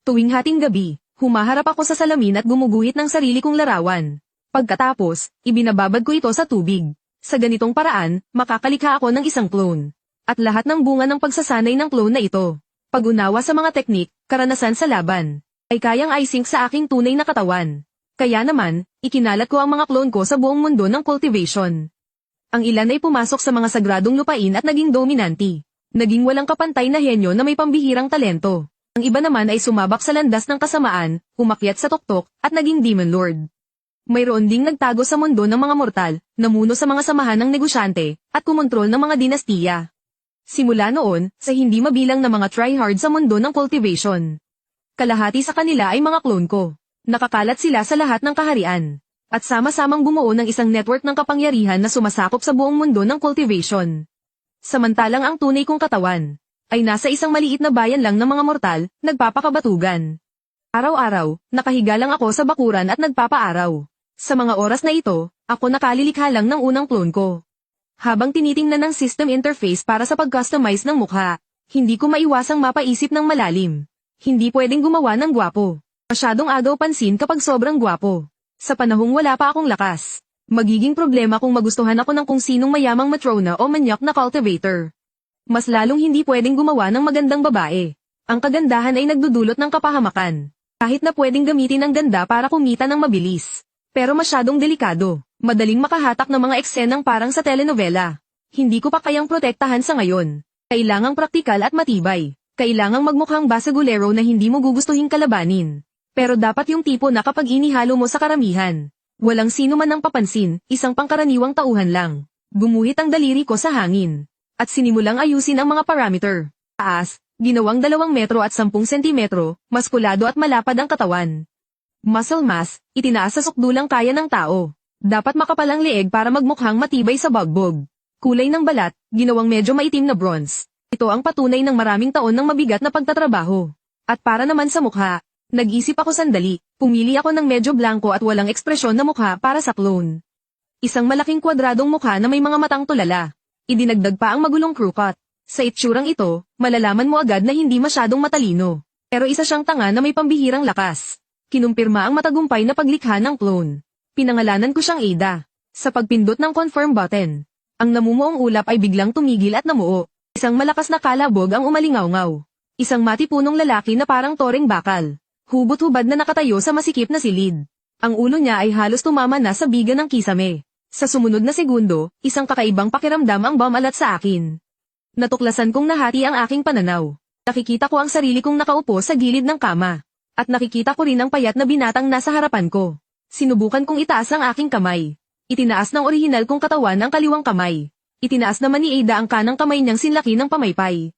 Tuwing hating gabi, humaharap ako sa salamin at gumuguhit ng sarili kong larawan. Pagkatapos, ibinababad ko ito sa tubig. Sa ganitong paraan, makakalikha ako ng isang clone. At lahat ng bunga ng pagsasanay ng clone na ito, pag-unawa sa mga teknik, karanasan sa laban, ay kayang i-sync sa aking tunay na katawan. Kaya naman, ikinalat ko ang mga clone ko sa buong mundo ng cultivation. Ang ilan ay pumasok sa mga sagradong lupain at naging dominanti. Naging walang kapantay na henyo na may pambihirang talento. Ang iba naman ay sumabak sa landas ng kasamaan, umakyat sa tuktok, at naging demon lord. Mayroon ding nagtago sa mundo ng mga mortal, namuno sa mga samahan ng negosyante, at kumontrol ng mga dinastiya. Simula noon, sa hindi mabilang na mga tryhard sa mundo ng cultivation. Kalahati sa kanila ay mga clone ko. Nakakalat sila sa lahat ng kaharian. At sama-samang bumuo ng isang network ng kapangyarihan na sumasakop sa buong mundo ng cultivation. Samantalang ang tunay kong katawan, ay nasa isang maliit na bayan lang ng mga mortal, nagpapakabatugan. Araw-araw, nakahiga lang ako sa bakuran at nagpapaaraw. Sa mga oras na ito, ako nakalilikha lang ng unang clone ko. Habang tinitingnan ng system interface para sa pag-customize ng mukha, hindi ko maiwasang mapaisip ng malalim. Hindi pwedeng gumawa ng gwapo. Masyadong agaw pansin kapag sobrang gwapo. Sa panahong wala pa akong lakas, magiging problema kung magustuhan ako ng kung sinong mayamang matrona o manyak na cultivator. Mas lalong hindi pwedeng gumawa ng magandang babae. Ang kagandahan ay nagdudulot ng kapahamakan. Kahit na pwedeng gamitin ang ganda para kumita ng mabilis. Pero masyadong delikado. Madaling makahatak ng mga eksenang parang sa telenovela. Hindi ko pa kayang protektahan sa ngayon. Kailangang praktikal at matibay. Kailangang magmukhang basagulero na hindi mo gugustuhin kalabanin. Pero dapat yung tipo na kapag inihalo mo sa karamihan, walang sino man ang papansin, isang pangkaraniwang tauhan lang. Gumuhit ang daliri ko sa hangin. At sinimulang ayusin ang mga parameter. Taas, ginawang 2 metro at 10 sentimetro, maskulado at malapad ang katawan. Muscle mass, itinaas sa sukdulang kaya ng tao. Dapat makapalang leeg para magmukhang matibay sa bagbog. Kulay ng balat, ginawang medyo maitim na bronze. Ito ang patunay ng maraming taon ng mabigat na pagtatrabaho. At para naman sa mukha, nag-isip ako sandali, pumili ako ng medyo blanco at walang ekspresyon na mukha para sa clone. Isang malaking kwadradong mukha na may mga matang tulala. Idinagdag pa ang magulong crew cut. Sa itsurang ito, malalaman mo agad na hindi masyadong matalino. Pero isa siyang tanga na may pambihirang lakas. Kinumpirma ang matagumpay na paglikha ng clone. Pinangalanan ko siyang Ada. Sa pagpindot ng confirm button, ang namumuong ulap ay biglang tumigil at namuo. Isang malakas na kalabog ang umalingaw-ngaw. Isang matipunong lalaki na parang toring bakal. Hubot-hubad na nakatayo sa masikip na silid. Ang ulo niya ay halos tumama na sa biga ng kisame. Sa sumunod na segundo, isang kakaibang pakiramdam ang bumalat sa akin. Natuklasan kong nahati ang aking pananaw. Nakikita ko ang sarili kong nakaupo sa gilid ng kama. At nakikita ko rin ang payat na binatang nasa harapan ko. Sinubukan kong itaas ang aking kamay. Itinaas ng orihinal kong katawan ang kaliwang kamay. Itinaas naman ni Ada ang kanang kamay niyang sinlaki ng pamaypay.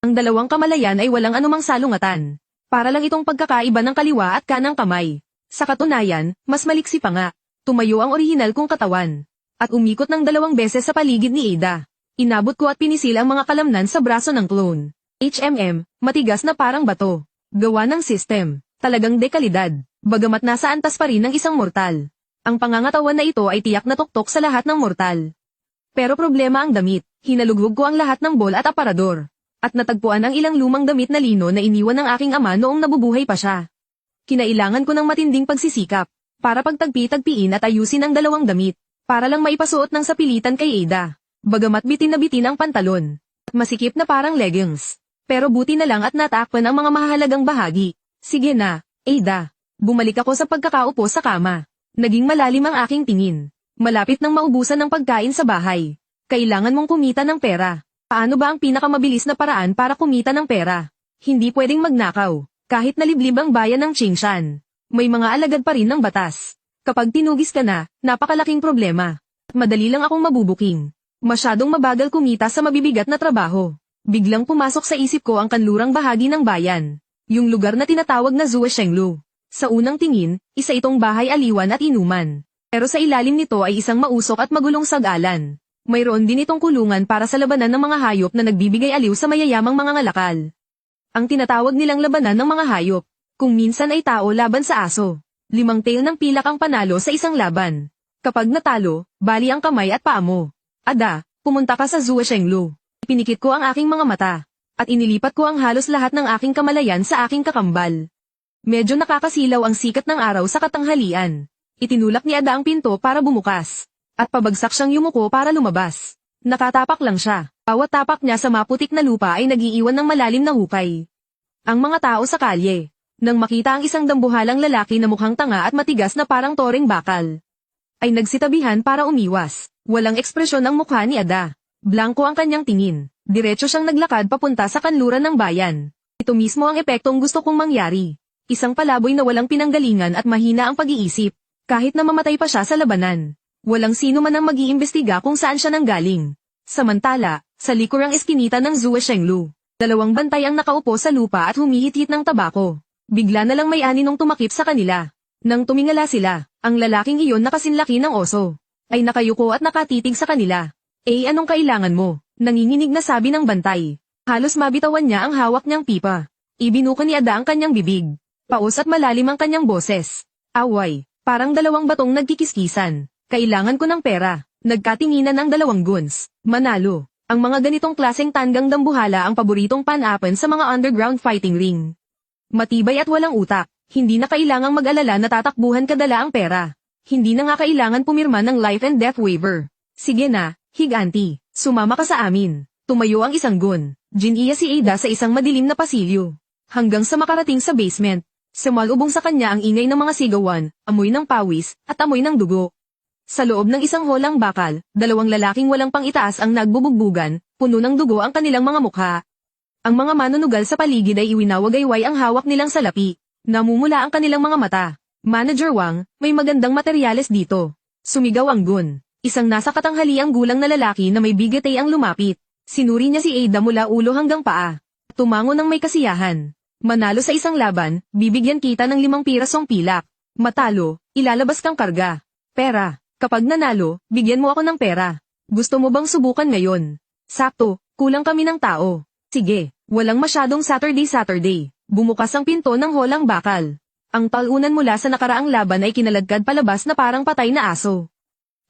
Ang dalawang kamalayan ay walang anumang salungatan. Para lang itong pagkakaiba ng kaliwa at kanang kamay. Sa katunayan, mas maliksi pa nga. Tumayo ang orihinal kong katawan. At umikot ng 2 beses sa paligid ni Ada. Inabot ko at pinisil ang mga kalamnan sa braso ng clone. Matigas na parang bato. Gawa ng system. Talagang dekalidad. Bagamat nasa antas pa rin ng isang mortal. Ang pangangatawan na ito ay tiyak na tuktok sa lahat ng mortal. Pero problema ang damit. Hinalughog ko ang lahat ng bol at aparador. At natagpuan ang ilang lumang damit na lino na iniwan ng aking ama noong nabubuhay pa siya. Kinailangan ko ng matinding pagsisikap. Para pagtagpi-tagpiin at ayusin ang 2 damit. Para lang maipasuot ng sapilitan kay Ada. Bagamat bitin na bitin ang pantalon. At masikip na parang leggings. Pero buti na lang at natakpan ang mga mahalagang bahagi. Sige na, Ada. Bumalik ako sa pagkakaupo sa kama. Naging malalim ang aking tingin. Malapit nang maubusan ng pagkain sa bahay. Kailangan mong kumita ng pera. Paano ba ang pinakamabilis na paraan para kumita ng pera? Hindi pwedeng magnakaw. Kahit naliblib ang bayan ng Qingshan. May mga alagad pa rin ng batas. Kapag tinugis ka na, napakalaking problema. Madali lang akong mabubuking. Masyadong mabagal kumita sa mabibigat na trabaho. Biglang pumasok sa isip ko ang kanlurang bahagi ng bayan. Yung lugar na tinatawag na Zuoshenglu. Sa unang tingin, isa itong bahay aliwan at inuman. Pero sa ilalim nito ay isang mausok at magulong sagalan. Mayroon din itong kulungan para sa labanan ng mga hayop na nagbibigay aliw sa mayayamang mga ngalakal. Ang tinatawag nilang labanan ng mga hayop. Kung minsan ay tao laban sa aso. 5 tail ng pilak ang panalo sa isang laban. Kapag natalo, bali ang kamay at paa mo. Ada, pumunta ka sa Zuoshenglu. Pinikit ko ang aking mga mata. At inilipat ko ang halos lahat ng aking kamalayan sa aking kakambal. Medyo nakakasilaw ang sikat ng araw sa katanghalian. Itinulak ni Ada ang pinto para bumukas. At pabagsak siyang yumuko para lumabas. Nakatapak lang siya. Bawat tapak niya sa maputik na lupa ay nagiiwan ng malalim na hukay. Ang mga tao sa kalye. Nang makita ang isang dambuhalang lalaki na mukhang tanga at matigas na parang toring bakal, ay nagsitabihan para umiwas. Walang ekspresyon ang mukha ni Ada. Blanko ang kanyang tingin. Diretso siyang naglakad papunta sa kanluran ng bayan. Ito mismo ang epektong gusto kong mangyari. Isang palaboy na walang pinanggalingan at mahina ang pag-iisip. Kahit na mamatay pa siya sa labanan. Walang sino man ang mag-iimbestiga kung saan siya nanggaling. Samantala, sa likurang eskinita ng Zhuo Shenglu, 2 bantay ang nakaupo sa lupa at humihit-hit ng tabako. Bigla na lang may aninong tumakip sa kanila. Nang tumingala sila, ang lalaking iyon na kasinlaki ng oso, ay nakayuko at nakatitig sa kanila. Anong kailangan mo? Nanginginig na sabi ng bantay. Halos mabitawan niya ang hawak niyang pipa. Ibinuka ni Ada ang kanyang bibig. Paus at malalim ang kanyang boses. Away, parang 2 batong nagkikiskisan. Kailangan ko ng pera. Nagkatinginan ang 2 guns. Manalo. Ang mga ganitong klaseng tanggang dambuhala ang paboritong pan-apan sa mga underground fighting ring. Matibay at walang utak. Hindi na kailangang mag-alala na tatakbuhan kadala ang pera. Hindi na nga kailangan pumirma ng life and death waiver. Sige na, higanti. Sumama ka sa amin. Tumayo ang isang gun. Giniya si Ada sa isang madilim na pasilyo. Hanggang sa makarating sa basement. Sumalubong sa kanya ang ingay ng mga sigawan, amoy ng pawis, at amoy ng dugo. Sa loob ng isang holang bakal, 2 lalaking walang pang-itaas ang nagbubugbugan, puno ng dugo ang kanilang mga mukha. Ang mga manunugal sa paligid ay iwinawagayway ang hawak nilang salapi. Namumula ang kanilang mga mata. Manager Wang, may magandang materyales dito. Sumigaw ang gun. Isang nasa katanghaliang gulang na lalaki na may bigete ang lumapit. Sinuri niya si Ada mula ulo hanggang paa. Tumango ng may kasiyahan. Manalo sa isang laban, bibigyan kita ng 5 pirasong pilak. Matalo, ilalabas kang karga. Pera. Kapag nanalo, bigyan mo ako ng pera. Gusto mo bang subukan ngayon? Sakto, kulang kami ng tao. Sige, walang masyadong Saturday. Bumukas ang pinto ng holang bakal. Ang talunan mula sa nakaraang laban ay kinaladkad palabas na parang patay na aso.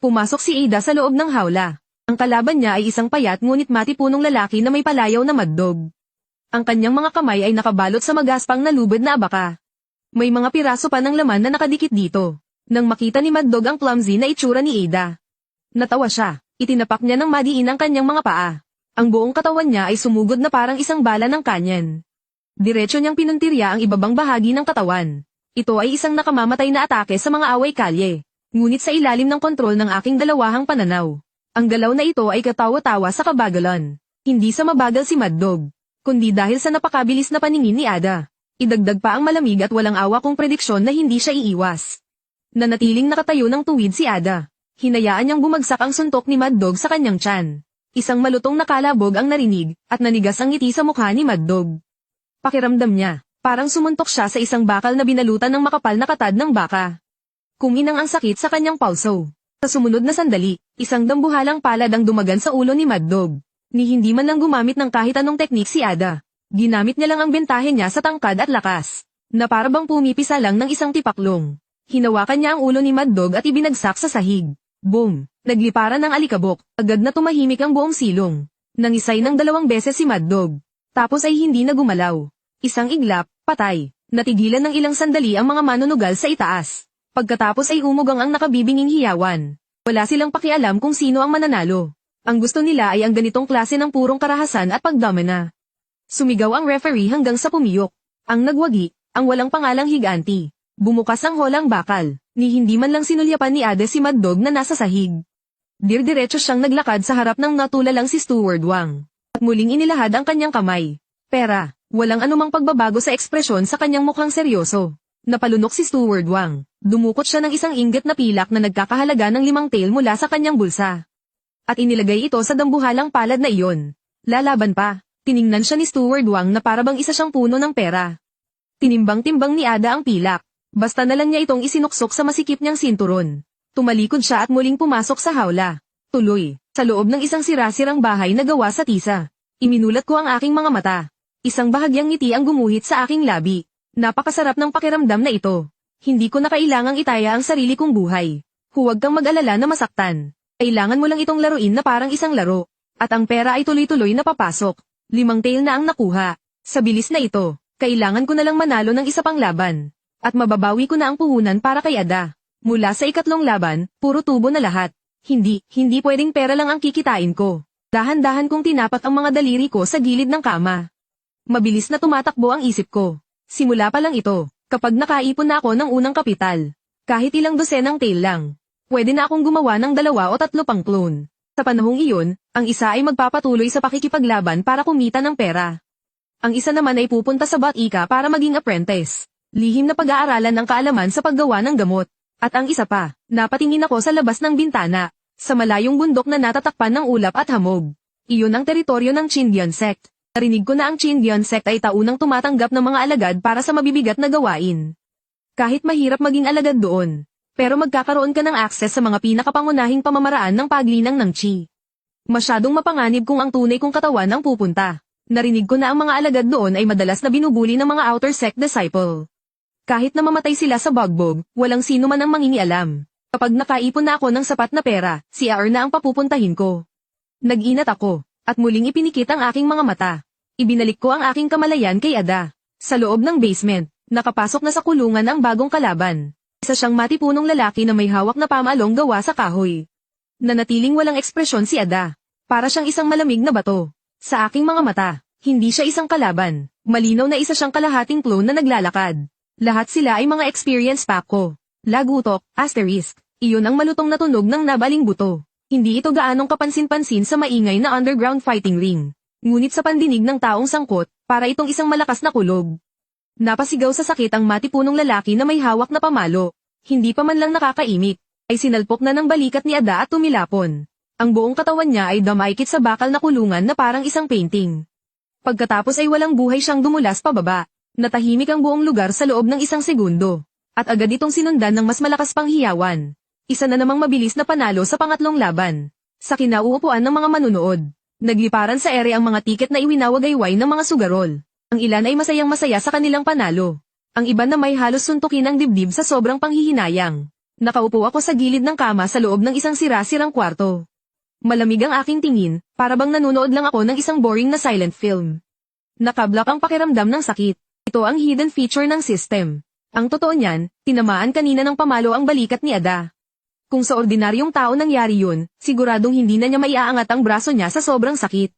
Pumasok si Ada sa loob ng hawla. Ang kalaban niya ay isang payat ngunit matipunong lalaki na may palayaw na maddog. Ang kanyang mga kamay ay nakabalot sa magaspang na lubid na abaka. May mga piraso pa ng laman na nakadikit dito. Nang makita ni Mad Dog ang clumsy na itsura ni Ada, natawa siya. Itinapak niya ng madiin ang kanyang mga paa. Ang buong katawan niya ay sumugod na parang isang bala ng kanyan. Diretso niyang pinuntirya ang ibabang bahagi ng katawan. Ito ay isang nakamamatay na atake sa mga away kalye. Ngunit sa ilalim ng kontrol ng aking dalawahang pananaw. Ang galaw na ito ay katawa-tawa sa kabagalan. Hindi sa mabagal si Mad Dog, kundi dahil sa napakabilis na paningin ni Ada. Idagdag pa ang malamig at walang awa kong prediksyon na hindi siya iiwas. Nanatiling nakatayo ng tuwid si Ada. Hinayaan niyang bumagsak ang suntok ni Mad Dog sa kanyang tiyan. Isang malutong nakalabog ang narinig, at nanigas ang ngiti sa mukha ni Mad Dog. Pakiramdam niya, parang sumuntok siya sa isang bakal na binalutan ng makapal na katad ng baka. Kuminang ang sakit sa kanyang pulso. Sa sumunod na sandali, isang dambuhalang palad ang dumagan sa ulo ni Mad Dog. Ni hindi man lang gumamit ng kahit anong teknik si Ada. Ginamit niya lang ang bentahe niya sa tangkad at lakas, na para bang pumipisa lang ng isang tipaklong. Hinawakan niya ang ulo ni Mad Dog at ibinagsak sa sahig. Boom! Nagliparan ng alikabok. Agad na tumahimik ang buong silong. Nangisay ng 2 beses si Mad Dog. Tapos ay hindi na gumalaw. Isang iglap, patay. Natigilan ng ilang sandali ang mga manunugal sa itaas. Pagkatapos ay umugang ang nakabibinging hiyawan. Wala silang pakialam kung sino ang mananalo. Ang gusto nila ay ang ganitong klase ng purong karahasan at pagdomina. Sumigaw ang referee hanggang sa pumiyok. Ang nagwagi, ang walang pangalang higanti. Bumukas ang holang bakal, ni hindi man lang sinulyapan ni Ada si Mad Dog na nasa sahig. Diretso siyang naglakad sa harap ng natulalang si Steward Wang. At muling inilahad ang kanyang kamay. Pera, walang anumang pagbabago sa ekspresyon sa kanyang mukhang seryoso. Napalunok si Steward Wang. Dumukot siya ng isang inggit na pilak na nagkakahalaga ng 5 tael mula sa kanyang bulsa. At inilagay ito sa dambuhalang palad na iyon. Lalaban pa, tiningnan siya ni Steward Wang na parabang isa siyang puno ng pera. Tinimbang-timbang ni Ada ang pilak. Basta na lang niya itong isinuksok sa masikip niyang sinturon. Tumalikod siya at muling pumasok sa hawla. Tuloy, sa loob ng isang sirasirang bahay na gawa sa tisa. Iminulat ko ang aking mga mata. Isang bahagyang ngiti ang gumuhit sa aking labi. Napakasarap ng pakiramdam na ito. Hindi ko na kailangang itaya ang sarili kong buhay. Huwag kang mag-alala na masaktan. Kailangan mo lang itong laruin na parang isang laro. At ang pera ay tuloy-tuloy na papasok. 5 tael na ang nakuha. Sa bilis na ito, Kailangan ko na lang manalo ng isa pang laban. At mababawi ko na ang puhunan para kay Ada. Mula sa ikatlong laban, puro tubo na lahat. Hindi pwedeng pera lang ang kikitain ko. Dahan-dahan kong tinapat ang mga daliri ko sa gilid ng kama. Mabilis na tumatakbo ang isip ko. Simula pa lang ito, kapag nakaipon na ako ng unang kapital. Kahit ilang dosenang tail lang. Pwede na akong gumawa ng 2 o 3 pang clone. Sa panahong iyon, ang isa ay magpapatuloy sa pakikipaglaban para kumita ng pera. Ang isa naman ay pupunta sa Batika para maging apprentice. Lihim na pag-aaralan ng kaalaman sa paggawa ng gamot. At ang isa pa, napatingin ako sa labas ng bintana, sa malayong bundok na natatakpan ng ulap at hamog. Iyon ang teritoryo ng Chindian sect. Narinig ko na ang Chindian sect ay taunang tumatanggap ng mga alagad para sa mabibigat na gawain. Kahit mahirap maging alagad doon, pero magkakaroon ka ng access sa mga pinakapangunahing pamamaraan ng paglinang ng chi. Masyadong mapanganib kung ang tunay kong katawan ang pupunta. Narinig ko na ang mga alagad doon ay madalas na binubuli ng mga outer sect disciple. Kahit na mamatay sila sa bugbog, walang sino man ang mangingialam. Kapag nakaipon na ako ng sapat na pera, si Aer na ang papupuntahin ko. Nag-inat ako, at muling ipinikit ang aking mga mata. Ibinalik ko ang aking kamalayan kay Ada. Sa loob ng basement, nakapasok na sa kulungan ang bagong kalaban. Isa siyang matipunong lalaki na may hawak na pamalong gawa sa kahoy. Nanatiling walang ekspresyon si Ada. Para siyang isang malamig na bato. Sa aking mga mata, hindi siya isang kalaban. Malinaw na isa siyang kalahating clone na naglalakad. Lahat sila ay mga experience pack ko. Lagutok, asterisk. Iyon ang malutong na tunog ng nabaling buto. Hindi ito gaanong kapansin-pansin sa maingay na underground fighting ring. Ngunit sa pandinig ng taong sangkot, para itong isang malakas na kulog. Napasigaw sa sakit ang matipunong lalaki na may hawak na pamalo. Hindi pa man lang nakakaimik, ay sinalpok na ng balikat ni Ada at tumilapon. Ang buong katawan niya ay damaykit sa bakal na kulungan na parang isang painting. Pagkatapos ay walang buhay siyang dumulas pababa. Natahimik ang buong lugar sa loob ng 1 segundo. At agad itong sinundan ng mas malakas pang hiyawan. Isa na namang mabilis na panalo sa pangatlong laban. Sa kinauupuan ng mga manunood. Nagliparan sa ere ang mga tiket na iwinawagayway ng mga sugarol. Ang ilan ay masayang-masaya sa kanilang panalo. Ang iba na may halos suntukin ang dibdib sa sobrang panghihinayang. Nakaupo ako sa gilid ng kama sa loob ng isang sira-sirang kwarto. Malamig ang aking tingin, para bang nanonood lang ako ng isang boring na silent film. Nakablak ang pakiramdam ng sakit. Ito ang hidden feature ng system. Ang totoo niyan, tinamaan kanina ng pamalo ang balikat ni Ada. Kung sa ordinaryong tao nangyari yun, siguradong hindi na niya maiaangat ang braso niya sa sobrang sakit.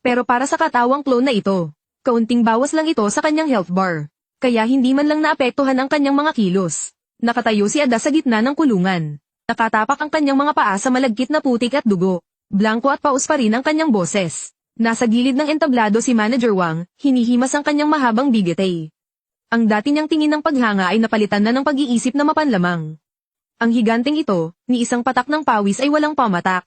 Pero para sa katawang clone na ito, kaunting bawas lang ito sa kanyang health bar. Kaya hindi man lang naapektuhan ang kanyang mga kilos. Nakatayo si Ada sa gitna ng kulungan. Nakatapak ang kanyang mga paa sa malagkit na putik at dugo. Blanko at paus pa rin ang kanyang boses. Nasa gilid ng entablado si Manager Wang, hinihimas ang kanyang mahabang bigete. Ang dati niyang tingin ng paghanga ay napalitan na ng pag-iisip na mapanlamang. Ang higanteng ito, ni isang patak ng pawis ay walang pamatak.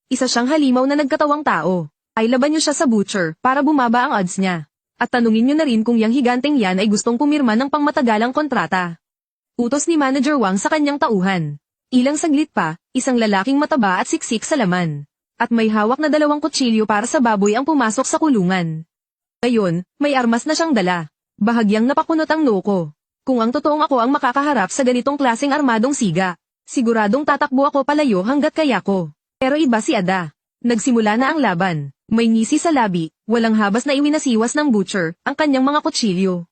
Isa siyang halimaw na nagkatawang tao. Ay laban niyo siya sa butcher para bumaba ang odds niya. At tanungin niyo na rin kung yang higanteng yan ay gustong pumirma ng pangmatagalang kontrata. Utos ni Manager Wang sa kanyang tauhan. Ilang saglit pa, isang lalaking mataba at siksik sa laman. At may hawak na 2 kutsilyo para sa baboy ang pumasok sa kulungan. Ngayon, may armas na siyang dala. Bahagyang napakunot ang noo ko. Kung ang totoong ako ang makakaharap sa ganitong klaseng armadong siga, siguradong tatakbo ako palayo hanggat kaya ko. Pero iba si Ada. Nagsimula na ang laban. May ngisi sa labi, walang habas na iwinasiwas ng butcher, ang kanyang mga kutsilyo.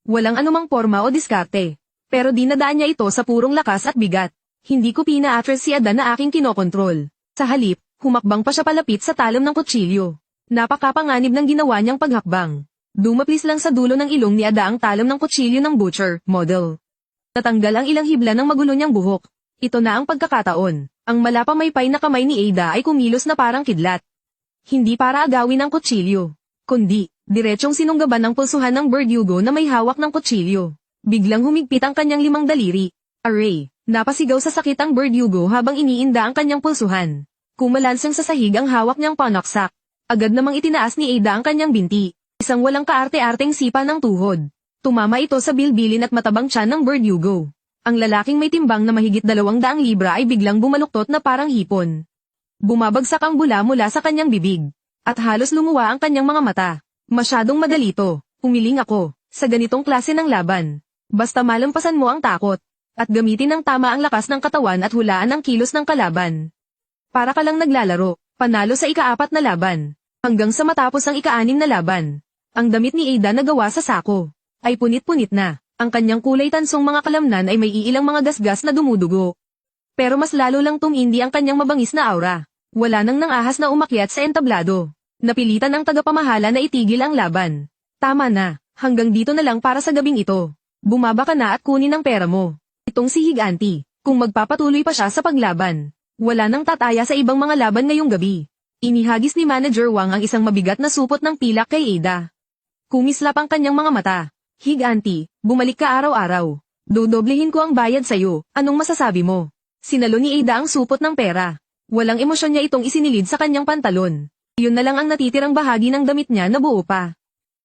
Walang anumang porma o diskarte. Pero dinadaan niya ito sa purong lakas at bigat. Hindi ko pina-atras si Ada na aking kinokontrol. Sa halip, humakbang pa siya palapit sa talam ng kutsilyo. Napakapanganib ng ginawa niyang paghakbang. Dumaplis lang sa dulo ng ilong ni Ada ang talam ng kutsilyo ng butcher, model. Natanggal ang ilang hibla ng magulo niyang buhok. Ito na ang pagkakataon. Ang malapamaypay na kamay ni Ada ay kumilos na parang kidlat. Hindi para agawin ang kutsilyo, kundi, diretsong sinunggaban ng pulsuhan ng Verdugo na may hawak ng kutsilyo. Biglang humigpit ang kanyang 5 daliri. Array, napasigaw sa sakit ang Verdugo habang iniinda ang kanyang pulsuhan. Kumalansang sa sahig ang hawak niyang panaksak. Agad namang itinaas ni Ada ang kanyang binti. Isang walang kaarte-arteng sipa ng tuhod. Tumama ito sa bilbilin at matabang tiyan ng Verdugo. Ang lalaking may timbang na mahigit 200 libra ay biglang bumaluktot na parang hipon. Bumabagsak ang bula mula sa kanyang bibig. At halos lumuwa ang kanyang mga mata. Masyadong madalito, umiling ako, sa ganitong klase ng laban. Basta malampasan mo ang takot. At gamitin ng tama ang lakas ng katawan at hulaan ang kilos ng kalaban. Para ka lang naglalaro, panalo sa ika-4 na laban. Hanggang sa matapos ang ika-6 na laban. Ang damit ni Ada na gawa sa sako. ay punit-punit na. Ang kanyang kulay tansong mga kalamnan ay may iilang mga gasgas na dumudugo. Pero mas lalo lang tumindi ang kanyang mabangis na aura. Wala nang nangahas na umakyat sa entablado. Napilitan ang tagapamahala na itigil ang laban. Tama na, hanggang dito na lang para sa gabing ito. Bumaba ka na at kunin ang pera mo. Itong si Higanti, kung magpapatuloy pa siya sa paglaban, wala nang tataya sa ibang mga laban ngayong gabi. Inihagis ni Manager Wang ang isang mabigat na supot ng pilak kay Ada. Kumislap ang kanyang mga mata. Higanti, bumalik ka araw-araw. Dodoblehin ko ang bayad sa'yo, anong masasabi mo? Sinalo ni Ada ang supot ng pera. Walang emosyon niya itong isinilid sa kanyang pantalon. Yun na lang ang natitirang bahagi ng damit niya na buo pa.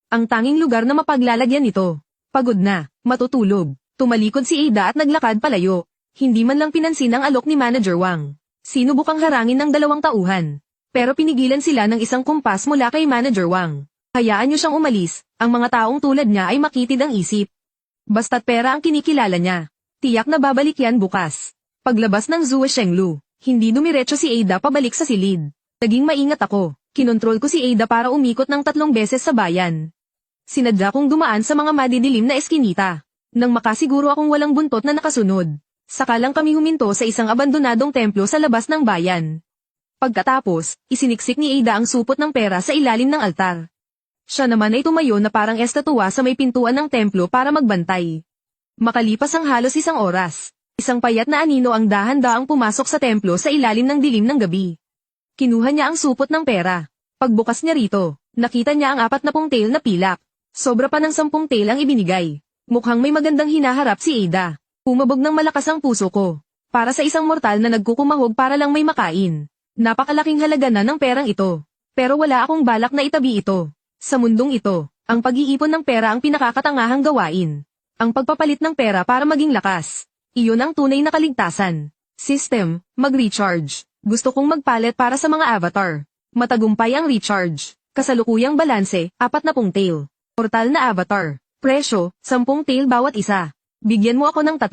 Ang tanging lugar na mapaglalagyan nito. Pagod na, matutulog. Tumalikod si Ada at naglakad palayo. Hindi man lang pinansin ang alok ni Manager Wang. Sinubukang harangin ng dalawang tauhan. Pero pinigilan sila ng isang kumpas mula kay Manager Wang. Hayaan niyo siyang umalis, ang mga taong tulad niya ay makitid ang isip. Basta't pera ang kinikilala niya. Tiyak na babalik yan bukas. Paglabas ng Zhou Shenglu, hindi dumiretso si Ada pabalik sa silid. Naging maingat ako, kinontrol ko si Ada para umikot ng 3 beses sa bayan. Sinadya kong dumaan sa mga madidilim na eskinita. Nang makasiguro akong walang buntot na nakasunod, saka lang kami huminto sa isang abandonadong templo sa labas ng bayan. Pagkatapos, isiniksik ni Ada ang supot ng pera sa ilalim ng altar. Siya naman ay tumayo na parang estatwa sa may pintuan ng templo para magbantay. Makalipas ang halos 1 oras, isang payat na anino ang dahan-daang pumasok sa templo sa ilalim ng dilim ng gabi. Kinuha niya ang supot ng pera. Pagbukas niya rito, nakita niya ang 40 tail na pilak. Sobra pa ng 10 tail ang ibinigay. Mukhang may magandang hinaharap si Ada. Umabog ng malakas ang puso ko. Para sa isang mortal na nagkukumahog para lang may makain. Napakalaking halaga na ng perang ito. Pero wala akong balak na itabi ito. Sa mundong ito, ang pag-iipon ng pera ang pinakakatangahang gawain. Ang pagpapalit ng pera para maging lakas. Iyon ang tunay na kaligtasan. System, mag-recharge. Gusto kong magpalit para sa mga avatar. Matagumpay ang recharge. Kasalukuyang balanse, 40 tail. Portal na avatar. Presyo, 10 tail bawat isa. Bigyan mo ako ng 3.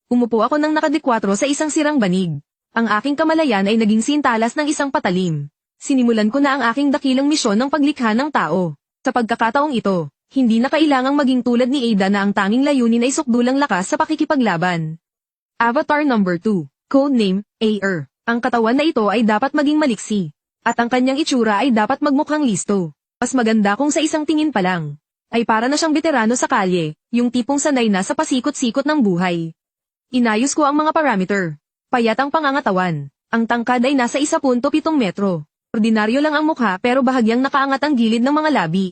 Umupo ako ng nakadekwatro sa isang sirang banig. Ang aking kamalayan ay naging sintalas ng isang patalim. Sinimulan ko na ang aking dakilang misyon ng paglikha ng tao. Sa pagkakataong ito, hindi na kailangang maging tulad ni Ada na ang tanging layunin ay sukdulang lakas sa pakikipaglaban. Avatar number 2, codename, Aer. Ang katawan na ito ay dapat maging maliksi. At ang kanyang itsura ay dapat magmukhang listo. Mas maganda kung sa isang tingin pa lang. Ay para na siyang veterano sa kalye, yung tipong sanay na sa pasikot-sikot ng buhay. Inayos ko ang mga parameter. Payat ang pangangatawan. Ang tangkad ay nasa 1.7 metro. Ordinaryo lang ang mukha pero bahagyang nakaangat ang gilid ng mga labi.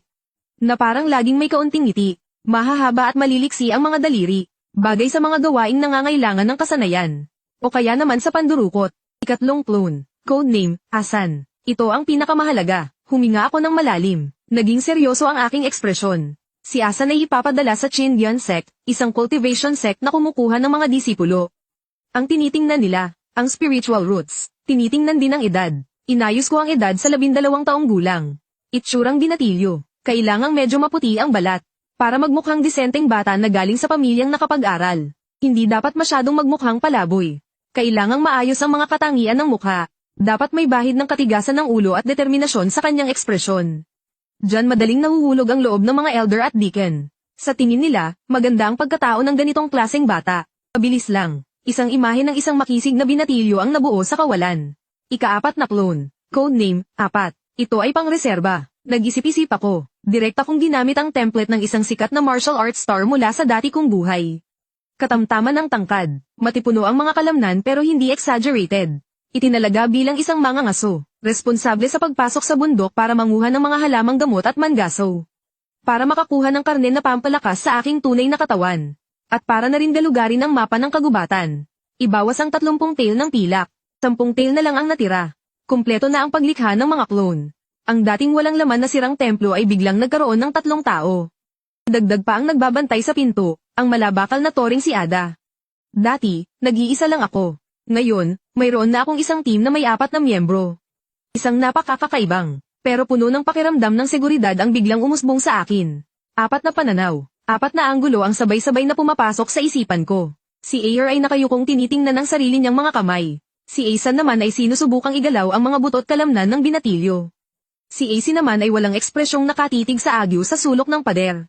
Na parang laging may kaunting ngiti. Mahahaba at maliliksi ang mga daliri. Bagay sa mga gawaing nangangailangan ng kasanayan. O kaya naman sa pandurukot. 3 clone. Codename, Asan. Ito ang pinakamahalaga. Huminga ako ng malalim. Naging seryoso ang aking ekspresyon. Si Asan ay ipapadala sa Chindian sect, isang cultivation sect na kumukuha ng mga disipulo. Ang tinitingnan nila, ang spiritual roots. Tinitingnan din ang edad. Inayos ko ang edad sa 12 taong gulang. Itsurang binatilyo. Kailangang medyo maputi ang balat. Para magmukhang disenteng bata na galing sa pamilyang nakapag-aral. Hindi dapat masyadong magmukhang palaboy. Kailangang maayos ang mga katangian ng mukha. Dapat may bahid ng katigasan ng ulo at determinasyon sa kanyang ekspresyon. Diyan madaling nahuhulog ang loob ng mga elder at deacon. Sa tingin nila, maganda ang pagkatao ng ganitong klaseng bata. Mabilis lang. Isang imahe ng isang makisig na binatilyo ang nabuo sa kawalan. Ika-4 na clone. Codename, 4. Ito ay pangreserba. Nag-isip-isip ako. Direkta kong ginamit ang template ng isang sikat na martial arts star mula sa dati kong buhay. Katamtaman ng tangkad. Matipuno ang mga kalamnan pero hindi exaggerated. Itinalaga bilang isang mangangaso. Responsable sa pagpasok sa bundok para manguha ng mga halamang gamot at mangaso. Para makakuha ng karne na pampalakas sa aking tunay na katawan. At para na rin galugarin ang mapa ng kagubatan. Ibawas ang 30 tail ng pilak. 10 tail na lang ang natira. Kumpleto na ang paglikha ng mga clone. Ang dating walang laman na sirang templo ay biglang nagkaroon ng 3 tao. Dagdag pa ang nagbabantay sa pinto, ang malabakal na toring si Ada. Dati, nag-iisa lang ako. Ngayon, mayroon na akong isang team na may 4 na miyembro. Isang napakakakaibang, pero puno ng pakiramdam ng seguridad ang biglang umusbong sa akin. 4 na pananaw, 4 na anggulo ang sabay-sabay na pumapasok sa isipan ko. Si Aer ay nakayukong tinitingnan ng sarili niyang mga kamay. Si Asan naman ay sinusubukang igalaw ang mga butot kalamnan ng binatilyo. Si AC naman ay walang ekspresyong nakatitig sa agyo sa sulok ng pader.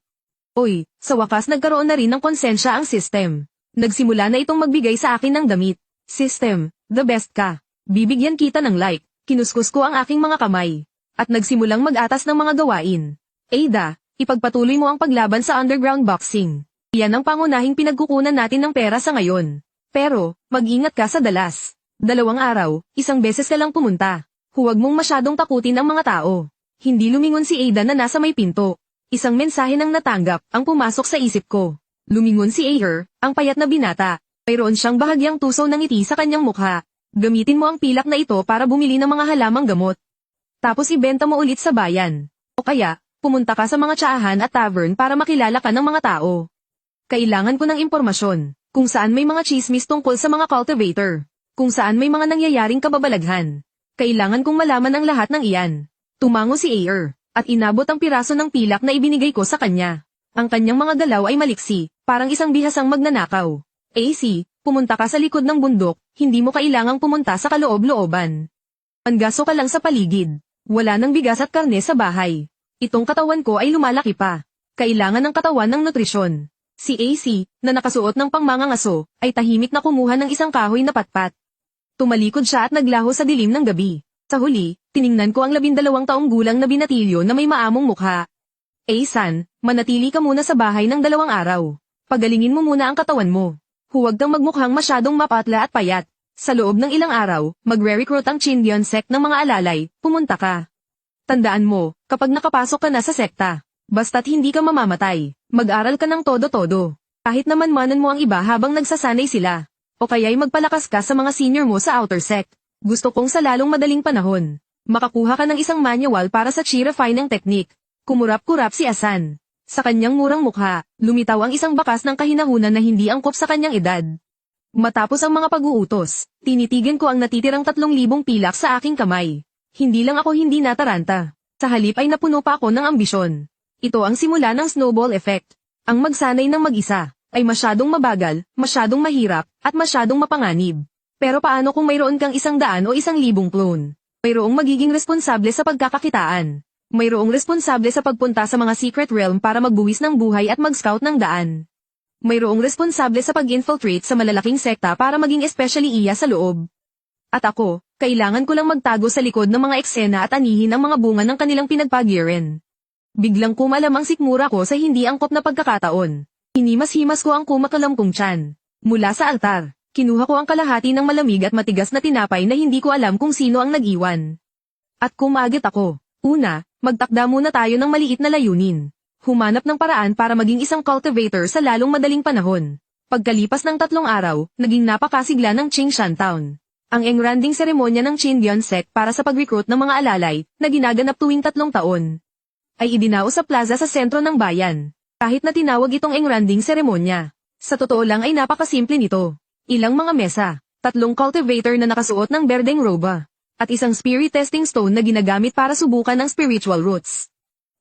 Oy, sa wakas nagkaroon na rin ng konsensya ang system. Nagsimula na itong magbigay sa akin ng damit. System, the best ka. Bibigyan kita ng like. Kinuskus ko ang aking mga kamay. At nagsimulang mag-atas ng mga gawain. Ada, ipagpatuloy mo ang paglaban sa underground boxing. Yan ang pangunahing pinagkukunan natin ng pera sa ngayon. Pero, mag-ingat ka sa dalas. 2 araw, 1 beses ka lang pumunta. Huwag mong masyadong takutin ang mga tao. Hindi lumingon si Ada na nasa may pinto. Isang mensahe nang natanggap ang pumasok sa isip ko. Lumingon si Ayer, ang payat na binata. Mayroon siyang bahagyang tusaw ng ngiti sa kanyang mukha. Gamitin mo ang pilak na ito para bumili ng mga halamang gamot. Tapos ibenta mo ulit sa bayan. O kaya, pumunta ka sa mga tsahan at tavern para makilala ka ng mga tao. Kailangan ko ng impormasyon. Kung saan may mga chismis tungkol sa mga cultivator. Kung saan may mga nangyayaring kababalaghan. Kailangan kong malaman ang lahat ng iyan. Tumango si Ayer, at inabot ang piraso ng pilak na ibinigay ko sa kanya. Ang kanyang mga galaw ay maliksi, parang isang bihasang magnanakaw. AC, pumunta ka sa likod ng bundok, hindi mo kailangang pumunta sa kaloob-looban. Pangaso ka lang sa paligid. Wala nang bigas at karne sa bahay. Itong katawan ko ay lumalaki pa. Kailangan ng katawan ng nutrisyon. Si AC, na nakasuot ng pangmangangaso, ay tahimik na kumuha ng isang kahoy na patpat. Tumalikod siya at naglaho sa dilim ng gabi. Sa huli, tiningnan ko ang 12 taong gulang na binatilyo na may maamong mukha. San, manatili ka muna sa bahay ng 2 araw. Pagalingin mo muna ang katawan mo. Huwag kang magmukhang masyadong mapatla at payat. Sa loob ng ilang araw, magre-recruit ang Chindian sect ng mga alalay, pumunta ka. Tandaan mo, kapag nakapasok ka na sa sekta, basta't hindi ka mamamatay, mag-aral ka ng todo-todo. Kahit naman manan mo ang iba habang nagsasanay sila. O kaya'y magpalakas ka sa mga senior mo sa outer sect. Gusto kong sa lalong madaling panahon, makakuha ka ng isang manual para sa chi-refining technique. Kumurap-kurap si Asan. Sa kanyang murang mukha, lumitaw ang isang bakas ng kahinahunan na hindi angkop sa kanyang edad. Matapos ang mga pag-uutos, tinitigan ko ang natitirang 3,000 pilak sa aking kamay. Hindi lang ako hindi nataranta. Sa halip ay napuno pa ako ng ambisyon. Ito ang simula ng snowball effect. Ang magsanay ng mag-isa ay masyadong mabagal, masyadong mahirap, at masyadong mapanganib. Pero paano kung mayroon kang 100 o 1,000 clone? Mayroong magiging responsable sa pagkakakitaan. Mayroong responsable sa pagpunta sa mga secret realm para magbuwis ng buhay at mag-scout ng daan. Mayroong responsable sa pag-infiltrate sa malalaking sekta para maging especially iya sa loob. At ako, kailangan ko lang magtago sa likod ng mga eksena at anihin ang mga bunga ng kanilang pinagpagiran. Biglang kumalam ang sikmura ko sa hindi angkop na pagkakataon. Hinimas-himas ko ang kumakalam kong tiyan. Mula sa altar, kinuha ko ang kalahati ng malamig at matigas na tinapay na hindi ko alam kung sino ang nag-iwan. At kumagit ako. Una, magtakda muna tayo ng maliit na layunin. Humanap ng paraan para maging isang cultivator sa lalong madaling panahon. Pagkalipas ng 3 araw, naging napakasigla ng Qingshan Town. Ang engranding seremonya ng Chindian sect para sa pag-recruit ng mga alalay, na ginaganap tuwing 3 taon, ay idinao sa plaza sa sentro ng bayan. Kahit na tinawag itong engranding seremonya, sa totoo lang ay napakasimple nito. Ilang mga mesa, 3 cultivator na nakasuot ng berdeng roba, at isang spirit testing stone na ginagamit para subukan ang spiritual roots.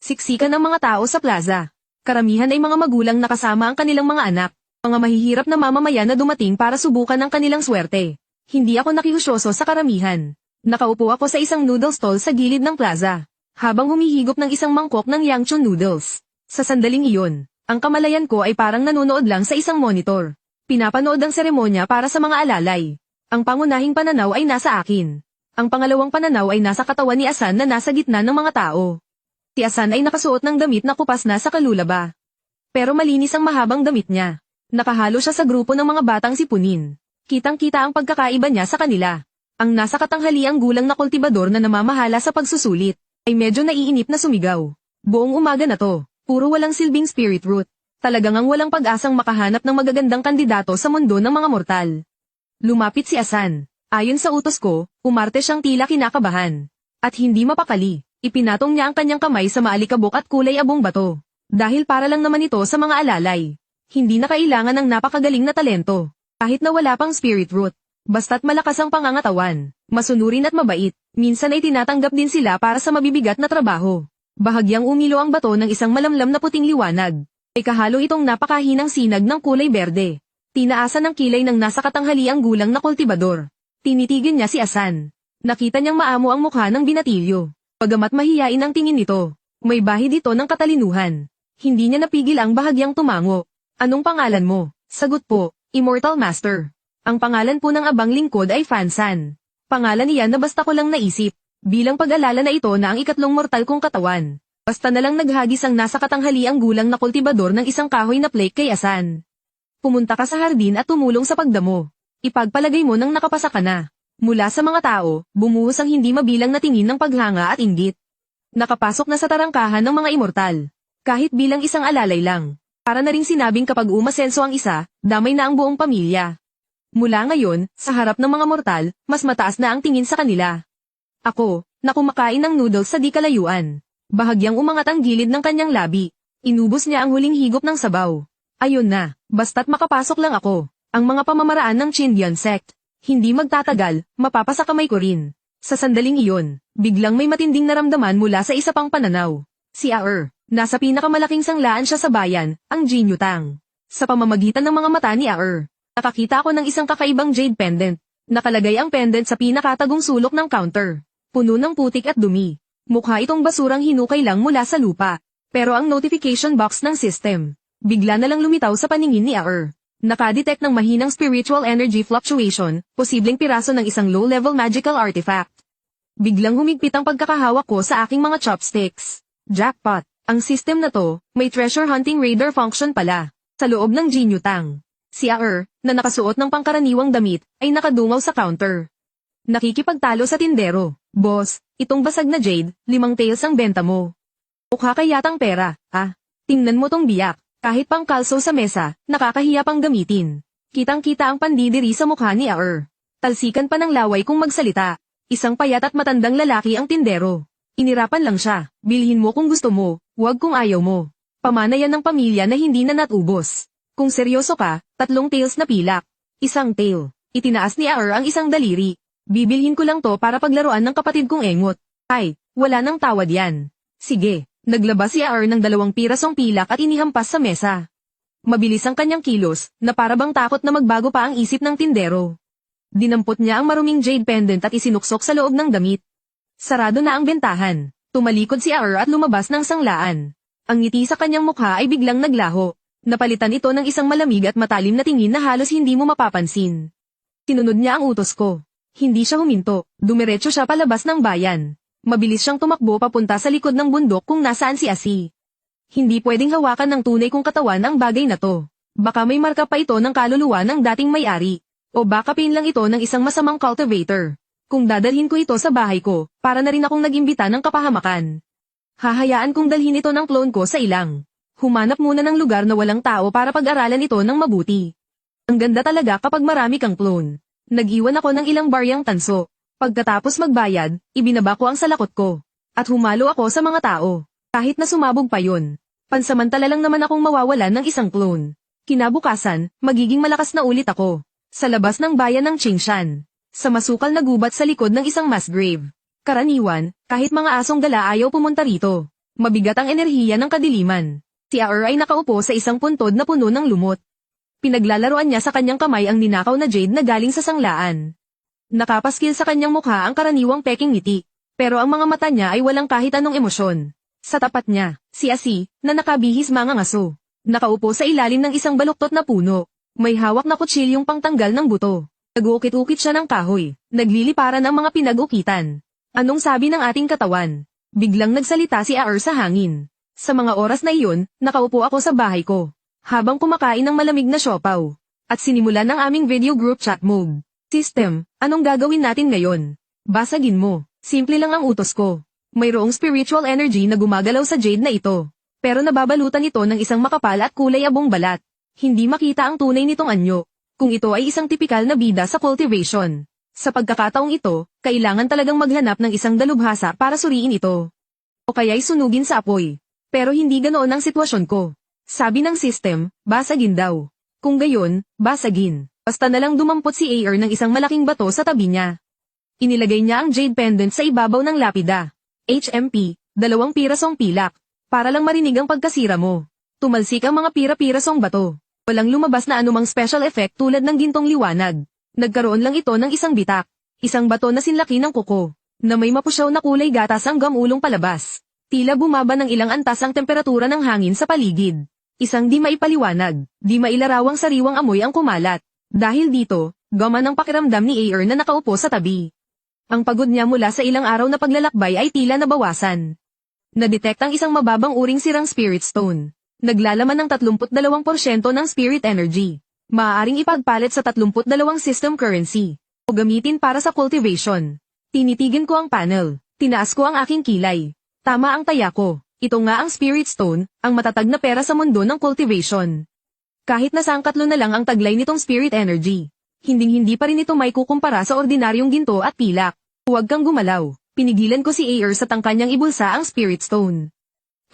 Siksikan ng mga tao sa plaza. Karamihan ay mga magulang na kasama ang kanilang mga anak, mga mahihirap na mamamayan na dumating para subukan ang kanilang swerte. Hindi ako nakiusyoso sa karamihan. Nakaupo ako sa isang noodle stall sa gilid ng plaza, habang humihigop ng isang mangkok ng Yangchun noodles. Sa sandaling iyon, ang kamalayan ko ay parang nanonood lang sa isang monitor. Pinapanood ang seremonya para sa mga alalay. Ang pangunahing pananaw ay nasa akin. Ang pangalawang pananaw ay nasa katawan ni Asan na nasa gitna ng mga tao. Si Asan ay nakasuot ng damit na kupas na sa kalulaba. Pero malinis ang mahabang damit niya. Nakahalo siya sa grupo ng mga batang sipunin. Kitang-kita ang pagkakaiba niya sa kanila. Ang nasa katanghaliang gulang na kultibador na namamahala sa pagsusulit, ay medyo naiinip na sumigaw. Buong umaga na to, puro walang silbing spirit root. Talagang ang walang pag-asang makahanap ng magagandang kandidato sa mundo ng mga mortal. Lumapit si Asan. Ayon sa utos ko, umarte siyang tila kinakabahan. At hindi mapakali, ipinatong niya ang kanyang kamay sa maalikabok at kulay abong bato. Dahil para lang naman ito sa mga alalay. Hindi na kailangan ng napakagaling na talento. Kahit na wala pang spirit root. Basta't malakas ang pangangatawan, masunurin at mabait, minsan ay tinatanggap din sila para sa mabibigat na trabaho. Bahagyang umilo ang bato ng isang malamlam na puting liwanag. Ay kahalo itong napakahinang sinag ng kulay berde. Tinaasan ng kilay ng nasa katanghaliang gulang na kultibador. Tinitigin niya si Asan. Nakita niyang maamo ang mukha ng binatilyo. Bagamat mahiyain ang tingin nito, may bahid ito ng katalinuhan. Hindi niya napigil ang bahagyang tumango. Anong pangalan mo? Sagot po, Immortal Master. Ang pangalan po ng abang lingkod ay Fansan. Pangalan niya na basta ko lang naisip. Bilang pag-alala na ito na ang ikatlong mortal kong katawan. Basta na lang naghagis ang nasa katanghaliang gulang na kultibador ng isang kahoy na plate kay Asan. Pumunta ka sa hardin at tumulong sa pagdamo. Ipagpalagay mo nang nakapasa ka na. Mula sa mga tao, bumuhos ang hindi mabilang na tingin ng paghanga at inggit. Nakapasok na sa tarangkahan ng mga immortal. Kahit bilang isang alalay lang. Para na ring sinabing kapag umasenso ang isa, damay na ang buong pamilya. Mula ngayon, sa harap ng mga mortal, mas mataas na ang tingin sa kanila. Ako, na kumakain ng noodles sa di kalayuan. Bahagyang umangat ang gilid ng kanyang labi. Inubos niya ang huling higop ng sabaw. Ayun na, basta't makapasok lang ako. Ang mga pamamaraan ng Chindian sect. Hindi magtatagal, mapapasa kamay ko rin. Sa sandaling iyon, biglang may matinding naramdaman mula sa isa pang pananaw. Si Aer, nasa pinakamalaking sanglaan siya sa bayan, ang Jinyutang. Sa pamamagitan ng mga mata ni Aer, nakakita ako ng isang kakaibang jade pendant. Nakalagay ang pendant sa pinakatagong sulok ng counter. Puno ng putik at dumi. Mukha itong basurang hinukay lang mula sa lupa. Pero ang notification box ng system, bigla na lang lumitaw sa paningin ni Aer. Nakadetect ng mahinang spiritual energy fluctuation, posibleng piraso ng isang low-level magical artifact. Biglang humigpit ang pagkakahawak ko sa aking mga chopsticks. Jackpot! Ang system na to, may treasure hunting radar function pala. Sa loob ng Jinyutang. Si Aer, na nakasuot ng pangkaraniwang damit, ay nakadungaw sa counter. Nakikipagtalo sa tindero. Boss, itong basag na jade, 5 tails ang benta mo. Mukha kayatang pera, ha? Tingnan mo tong biyak. Kahit pang kalso sa mesa, nakakahiya pang gamitin. Kitang-kita ang pandidiri sa mukha ni Aer. Talsikan pa ng laway kung magsalita. Isang payat at matandang lalaki ang tindero. Inirapan lang siya, bilhin mo kung gusto mo, huwag kung ayaw mo. Pamana yan ng pamilya na hindi na natubos. Kung seryoso ka, 3 tails na pilak. 1 tail. Itinaas ni Aer ang isang daliri. Bibilhin ko lang to para paglaruan ng kapatid kong engot. Ay, wala nang tawad yan. Sige. Naglabas si Aer ng 2 pirasong pilak at inihampas sa mesa. Mabilis ang kanyang kilos, na parabang takot na magbago pa ang isip ng tindero. Dinampot niya ang maruming jade pendant at isinuksok sa loob ng damit. Sarado na ang bentahan. Tumalikod si Aer at lumabas ng sanglaan. Ang ngiti sa kanyang mukha ay biglang naglaho. Napalitan ito ng isang malamig at matalim na tingin na halos hindi mo mapapansin. Sinunod niya ang utos ko. Hindi siya huminto, dumiretso siya palabas ng bayan. Mabilis siyang tumakbo papunta sa likod ng bundok kung nasaan si Asi. Hindi pwedeng hawakan ng tunay kong katawan ang bagay na to. Baka may marka pa ito ng kaluluwa ng dating may-ari. O baka pin lang ito ng isang masamang cultivator. Kung dadalhin ko ito sa bahay ko, para na rin akong nag-imbita ng kapahamakan. Hahayaan kong dalhin ito ng clone ko sa ilang. Humanap muna ng lugar na walang tao para pag-aralan ito ng mabuti. Ang ganda talaga kapag marami kang clone. Nag-iwan ako ng ilang baryang tanso. Pagkatapos magbayad, ibinaba ko ang salakot ko. At humalo ako sa mga tao. Kahit na sumabog pa yun. Pansamantala lang naman akong mawawalan ng isang clone. Kinabukasan, magiging malakas na ulit ako. Sa labas ng bayan ng Qingshan. Sa masukal na gubat sa likod ng isang mass grave. Karaniwan, kahit mga asong gala ayaw pumunta rito. Mabigat ang enerhiya ng kadiliman. Si Aer ay nakaupo sa isang puntod na puno ng lumot. Pinaglalaroan niya sa kanyang kamay ang ninakaw na jade na galing sa sanglaan. Nakapaskil sa kanyang mukha ang karaniwang peking ngiti, pero ang mga mata niya ay walang kahit anong emosyon. Sa tapat niya, si Asi, na nakabihis mga ngaso. Nakaupo sa ilalim ng isang baluktot na puno. May hawak na kutsilyong pangtanggal ng buto. Nag-uukit-ukit siya ng kahoy. Nagliliparan ang mga pinag-ukitan. Anong sabi ng ating katawan? Biglang nagsalita si Aer sa hangin. Sa mga oras na iyon, nakaupo ako sa bahay ko. Habang kumakain ng malamig na siopaw. At sinimulan ng aming video group chat mode. System, anong gagawin natin ngayon? Basagin mo. Simple lang ang utos ko. Mayroong spiritual energy na gumagalaw sa jade na ito. Pero nababalutan ito ng isang makapal at kulay abong balat. Hindi makita ang tunay nitong anyo. Kung ito ay isang tipikal na bida sa cultivation. Sa pagkakataong ito, kailangan talagang maghanap ng isang dalubhasa para suriin ito. O kaya'y sunugin sa apoy. Pero hindi ganoon ang sitwasyon ko. Sabi ng system, basagin daw. Kung gayon, basagin. Basta na lang dumampot si Aer ng isang malaking bato sa tabi niya. Inilagay niya ang jade pendant sa ibabaw ng lapida. HMP, 2 pirasong pilak. Para lang marinig ang pagkasira mo. Tumalsik ang mga pira-pirasong bato. Walang lumabas na anumang special effect tulad ng gintong liwanag. Nagkaroon lang ito ng isang bitak. Isang bato na sinlaki ng kuko. Na may mapusyaw na kulay gatas ang gamulong palabas. Tila bumaba ng ilang antas ang temperatura ng hangin sa paligid. Isang di maipaliwanag, di mailarawang sariwang amoy ang kumalat. Dahil dito, gumana ang pakiramdam ni Aer na nakaupo sa tabi. Ang pagod niya mula sa ilang araw na paglalakbay ay tila nabawasan. Nadetect ang isang mababang uring sirang Spirit Stone. Naglalaman ng 32% ng Spirit Energy. Maaaring ipagpalit sa 32 system currency. O gamitin para sa cultivation. Tinitigin ko ang panel. Tinaas ko ang aking kilay. Tama ang taya ko. Ito nga ang Spirit Stone, ang matatag na pera sa mundo ng cultivation. Kahit na sangkatlo na lang ang taglay nitong Spirit Energy. Hinding-hindi pa rin ito may kukumpara sa ordinaryong ginto at pilak. Huwag kang gumalaw. Pinigilan ko si Aer sa tangka niyang ibulsa ang Spirit Stone.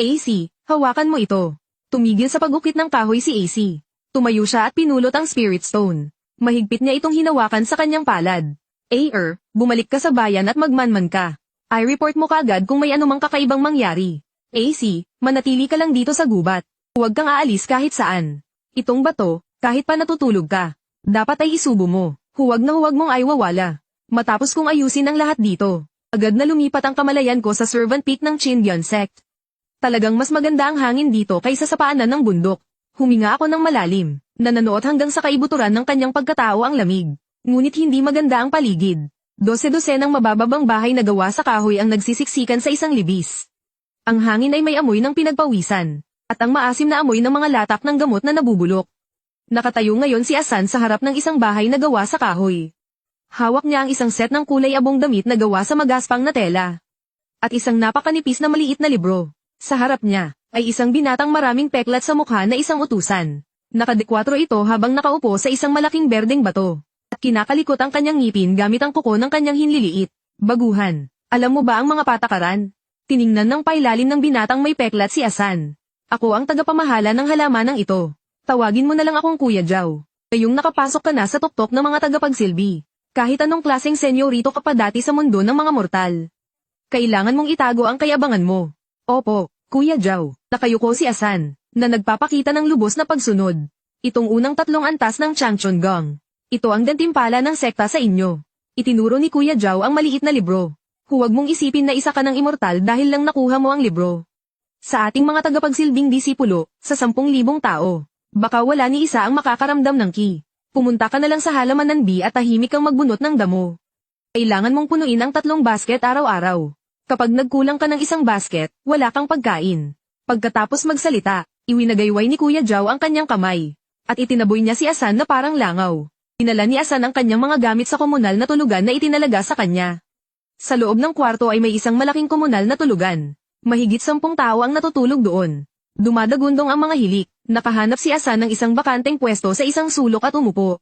AC, hawakan mo ito. Tumigil sa pagukit ng kahoy si AC. Tumayo siya at pinulot ang Spirit Stone. Mahigpit niya itong hinawakan sa kanyang palad. Aer, bumalik ka sa bayan at magmanman ka. I-report mo kaagad kung may anumang kakaibang mangyari. AC, manatili ka lang dito sa gubat. Huwag kang aalis kahit saan. Itong bato, kahit pa natutulog ka, dapat ay isubo mo. Huwag na huwag mong aiwawala. Matapos kong ayusin ang lahat dito, agad na lumipat ang kamalayan ko sa Servant Peak ng Chinbyan Sect. Talagang mas maganda ang hangin dito kaysa sa paanan ng bundok. Huminga ako ng malalim, nanonood hanggang sa kaibuturan ng kanyang pagkatao ang lamig. Ngunit hindi maganda ang paligid. Dose-dosenang mabababang bahay na gawa sa kahoy ang nagsisiksikan sa isang libis. Ang hangin ay may amoy ng pinagpawisan, at ang maasim na amoy ng mga latak ng gamot na nabubulok. Nakatayo ngayon si Asan sa harap ng isang bahay na gawa sa kahoy. Hawak niya ang isang set ng kulay abong damit na gawa sa magaspang na tela. At isang napakanipis na maliit na libro. Sa harap niya, ay isang binatang maraming peklat sa mukha na isang utusan. Nakadekwatro ito habang nakaupo sa isang malaking berdeng bato. At kinakalikot ang kanyang ngipin gamit ang kuko ng kanyang hinliliit. Baguhan, alam mo ba ang mga patakaran? Tiningnan ng pailalim ng binatang may peklat si Asan. Ako ang tagapamahala ng halamanang ito. Tawagin mo na lang akong Kuya Jao. Ngayong nakapasok ka na sa tuktok ng mga tagapagsilbi. Kahit anong klaseng senyorito ka pa dati sa mundo ng mga mortal. Kailangan mong itago ang kayabangan mo. Opo, Kuya Jao. Nakayuko si Asan, na nagpapakita ng lubos na pagsunod. Itong unang 3 antas ng Changchun Gong. Ito ang gantimpala ng sekta sa inyo. Itinuro ni Kuya Jao ang maliit na libro. Huwag mong isipin na isa ka ng immortal dahil lang nakuha mo ang libro. Sa ating mga tagapagsilbing disipulo, sa 10,000 tao, baka wala ni isa ang makakaramdam ng ki. Pumunta ka na lang sa halaman ng B at tahimik kang magbunot ng damo. Kailangan mong punuin ang 3 basket araw-araw. Kapag nagkulang ka ng isang basket, wala kang pagkain. Pagkatapos magsalita, iwinagayway ni Kuya Jao ang kanyang kamay. At itinaboy niya si Asan na parang langaw. Dinala ni Asan ang kanyang mga gamit sa komunal na tulugan na itinalaga sa kanya. Sa loob ng kwarto ay may isang malaking komunal na tulugan. Mahigit 10 tao ang natutulog doon. Dumadagundong ang mga hilik. Nakahanap si Asan ng isang bakanteng pwesto sa isang sulok at umupo.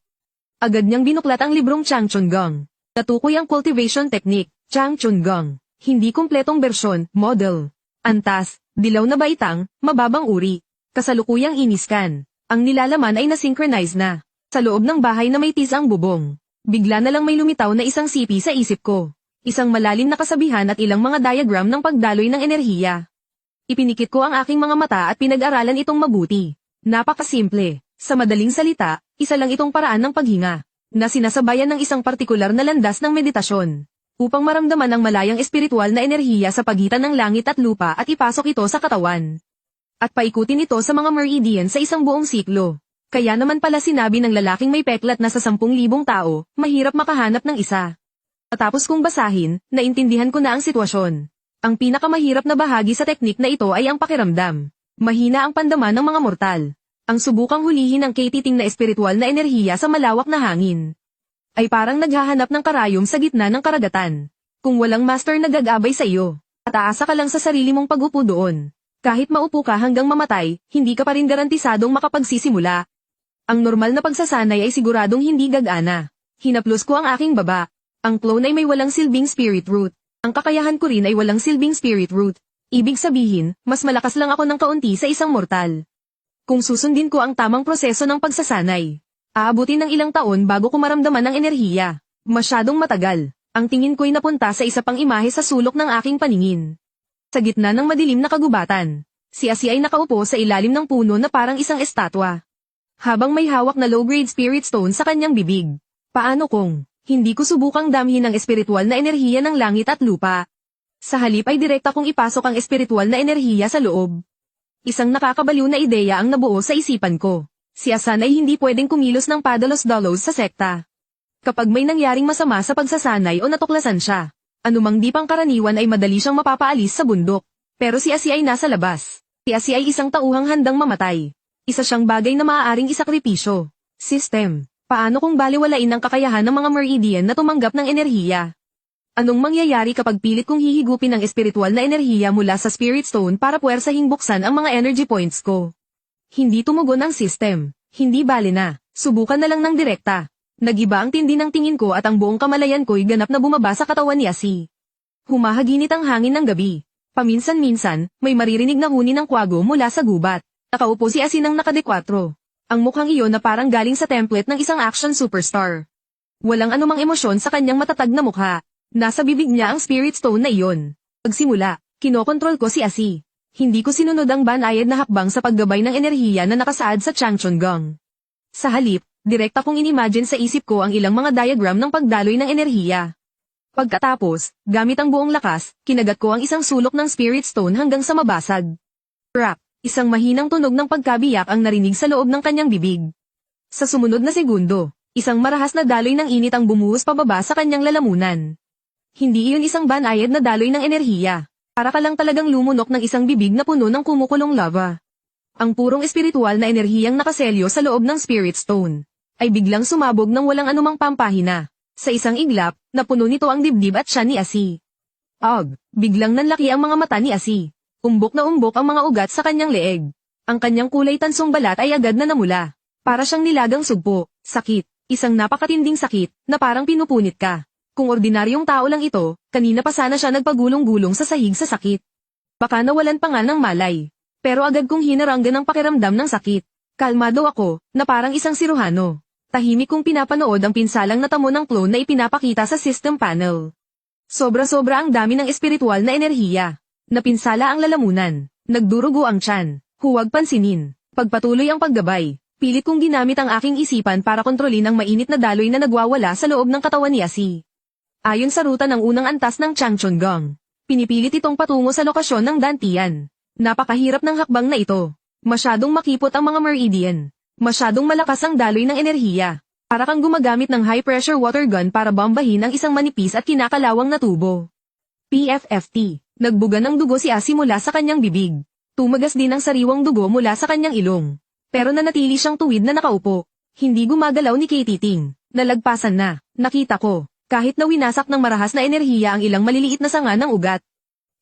Agad niyang binuklat ang librong Changchun Gong. Natukoy ang cultivation technique, Changchun Gong. Hindi kumpletong bersyon, model. Antas, dilaw na baitang, mababang uri. Kasalukuyang iniskan. Ang nilalaman ay nasynchronize na. Sa loob ng bahay na may tis ang bubong. Bigla na lang may lumitaw na isang sipi sa isip ko. Isang malalim na kasabihan at ilang mga diagram ng pagdaloy ng enerhiya. Ipinikit ko ang aking mga mata at pinag-aralan itong mabuti. Napakasimple. Sa madaling salita, isa lang itong paraan ng paghinga, na sinasabayan ng isang partikular na landas ng meditasyon, upang maramdaman ang malayang espiritual na enerhiya sa pagitan ng langit at lupa at ipasok ito sa katawan. At paikutin ito sa mga meridian sa isang buong siklo. Kaya naman pala sinabi ng lalaking may peklat na sa 10,000 tao, mahirap makahanap ng isa. Matapos kong basahin, naintindihan ko na ang sitwasyon. Ang pinakamahirap na bahagi sa teknik na ito ay ang pakiramdam. Mahina ang pandaman ng mga mortal. Ang subukang hulihin ng katiting na espiritual na enerhiya sa malawak na hangin ay parang naghahanap ng karayom sa gitna ng karagatan. Kung walang master na gagabay sa iyo, at aasa ka lang sa sarili mong pag-upo doon. Kahit maupo ka hanggang mamatay, hindi ka pa rin garantisadong makapagsisimula. Ang normal na pagsasanay ay siguradong hindi gagana. Hinaplos ko ang aking baba. Ang clone ay may walang silbing spirit root. Ang kakayahan ko rin ay walang silbing spirit root. Ibig sabihin, mas malakas lang ako ng kaunti sa isang mortal. Kung susundin ko ang tamang proseso ng pagsasanay, aabutin ng ilang taon bago ko maramdaman ang enerhiya. Masyadong matagal. Ang tingin ko'y napunta sa isa pang imahe sa sulok ng aking paningin. Sa gitna ng madilim na kagubatan, si Asi ay nakaupo sa ilalim ng puno na parang isang estatwa. Habang may hawak na low-grade spirit stone sa kanyang bibig. Paano kung hindi ko subukang damhin ang espiritual na enerhiya ng langit at lupa? Sa halip ay direkta kong ipasok ang espiritual na enerhiya sa loob. Isang nakakabaliw na ideya ang nabuo sa isipan ko. Si Asan ay hindi pwedeng kumilos ng padalos-dalos sa sekta. Kapag may nangyaring masama sa pagsasanay o natuklasan siya, anumang di pangkaraniwan ay madali siyang mapapaalis sa bundok. Pero si Asi ay nasa labas. Si Asi ay isang tauhang handang mamatay. Isa siyang bagay na maaaring isakripisyo. System. Paano kung baliwalain ang kakayahan ng mga Meridian na tumanggap ng enerhiya? Anong mangyayari kapag pilit kong hihigupin ang espiritual na enerhiya mula sa Spirit Stone para puwersahing buksan ang mga energy points ko? Hindi tumugon ang system. Hindi bale na. Subukan na lang ng direkta. Nagiba ang tindi ng tingin ko at ang buong kamalayan ko'y ganap na bumaba sa katawan ni Asi. Humahaginit ang hangin ng gabi. Paminsan-minsan, may maririnig na huni ng kwago mula sa gubat. Nakaupo si Asi ng nakadekwatro. Ang mukhang iyon na parang galing sa template ng isang action superstar. Walang anumang emosyon sa kanyang matatag na mukha. Nasa bibig niya ang spirit stone na iyon. Pagsimula, kinokontrol ko si Asi. Hindi ko sinunod ang banayad na hakbang sa paggabay ng enerhiya na nakasaad sa Changchun Gong. Sa halip, direkta kong inimagine sa isip ko ang ilang mga diagram ng pagdaloy ng enerhiya. Pagkatapos, gamit ang buong lakas, kinagat ko ang isang sulok ng spirit stone hanggang sa mabasag. Rap! Isang mahinang tunog ng pagkabiyak ang narinig sa loob ng kanyang bibig. Sa sumunod na segundo, isang marahas na daloy ng init ang bumuhos pababa sa kanyang lalamunan. Hindi iyon isang banayad na daloy ng enerhiya. Para ka lang talagang lumunok ng isang bibig na puno ng kumukulong lava. Ang purong espiritual na enerhiyang nakaselyo sa loob ng Spirit Stone ay biglang sumabog ng walang anumang pampahina. Sa isang iglap, napuno nito ang dibdib at siya ni Asi. Biglang nanlaki ang mga mata ni Asi. Umbok na umbok ang mga ugat sa kanyang leeg. Ang kanyang kulay tansong balat ay agad na namula. Para siyang nilagang sugpo, sakit, isang napakatinding sakit, na parang pinupunit ka. Kung ordinaryong tao lang ito, kanina pa sana siya nagpagulong-gulong sa sahig sa sakit. Baka nawalan pa nga ng malay. Pero agad kong hinaranggan ang pakiramdam ng sakit. Kalmado ako, na parang isang siruhano. Tahimik kong pinapanood ang pinsalang natamo ng clone na ipinapakita sa system panel. Sobra-sobra ang dami ng espiritual na enerhiya. Napinsala ang lalamunan. Nagdurugo ang tiyan. Huwag pansinin. Pagpatuloy ang paggabay. Pilit kong ginamit ang aking isipan para kontrolin ang mainit na daloy na nagwawala sa loob ng katawan ni Asi. Ayon sa ruta ng unang antas ng Changchun Gong, pinipilit itong patungo sa lokasyon ng Dantian. Napakahirap ng hakbang na ito. Masyadong makipot ang mga Meridian. Masyadong malakas ang daloy ng enerhiya. Para kang gumagamit ng high-pressure water gun para bombahin ang isang manipis at kinakalawang na tubo. PFFT. Nagbuga ng dugo si Asi mula sa kanyang bibig. Tumagas din ang sariwang dugo mula sa kanyang ilong. Pero nanatili siyang tuwid na nakaupo. Hindi gumagalaw ni Katie Ting. Nalagpasan na. Nakita ko. Kahit na winasak ng marahas na enerhiya ang ilang maliliit na sanga ng ugat.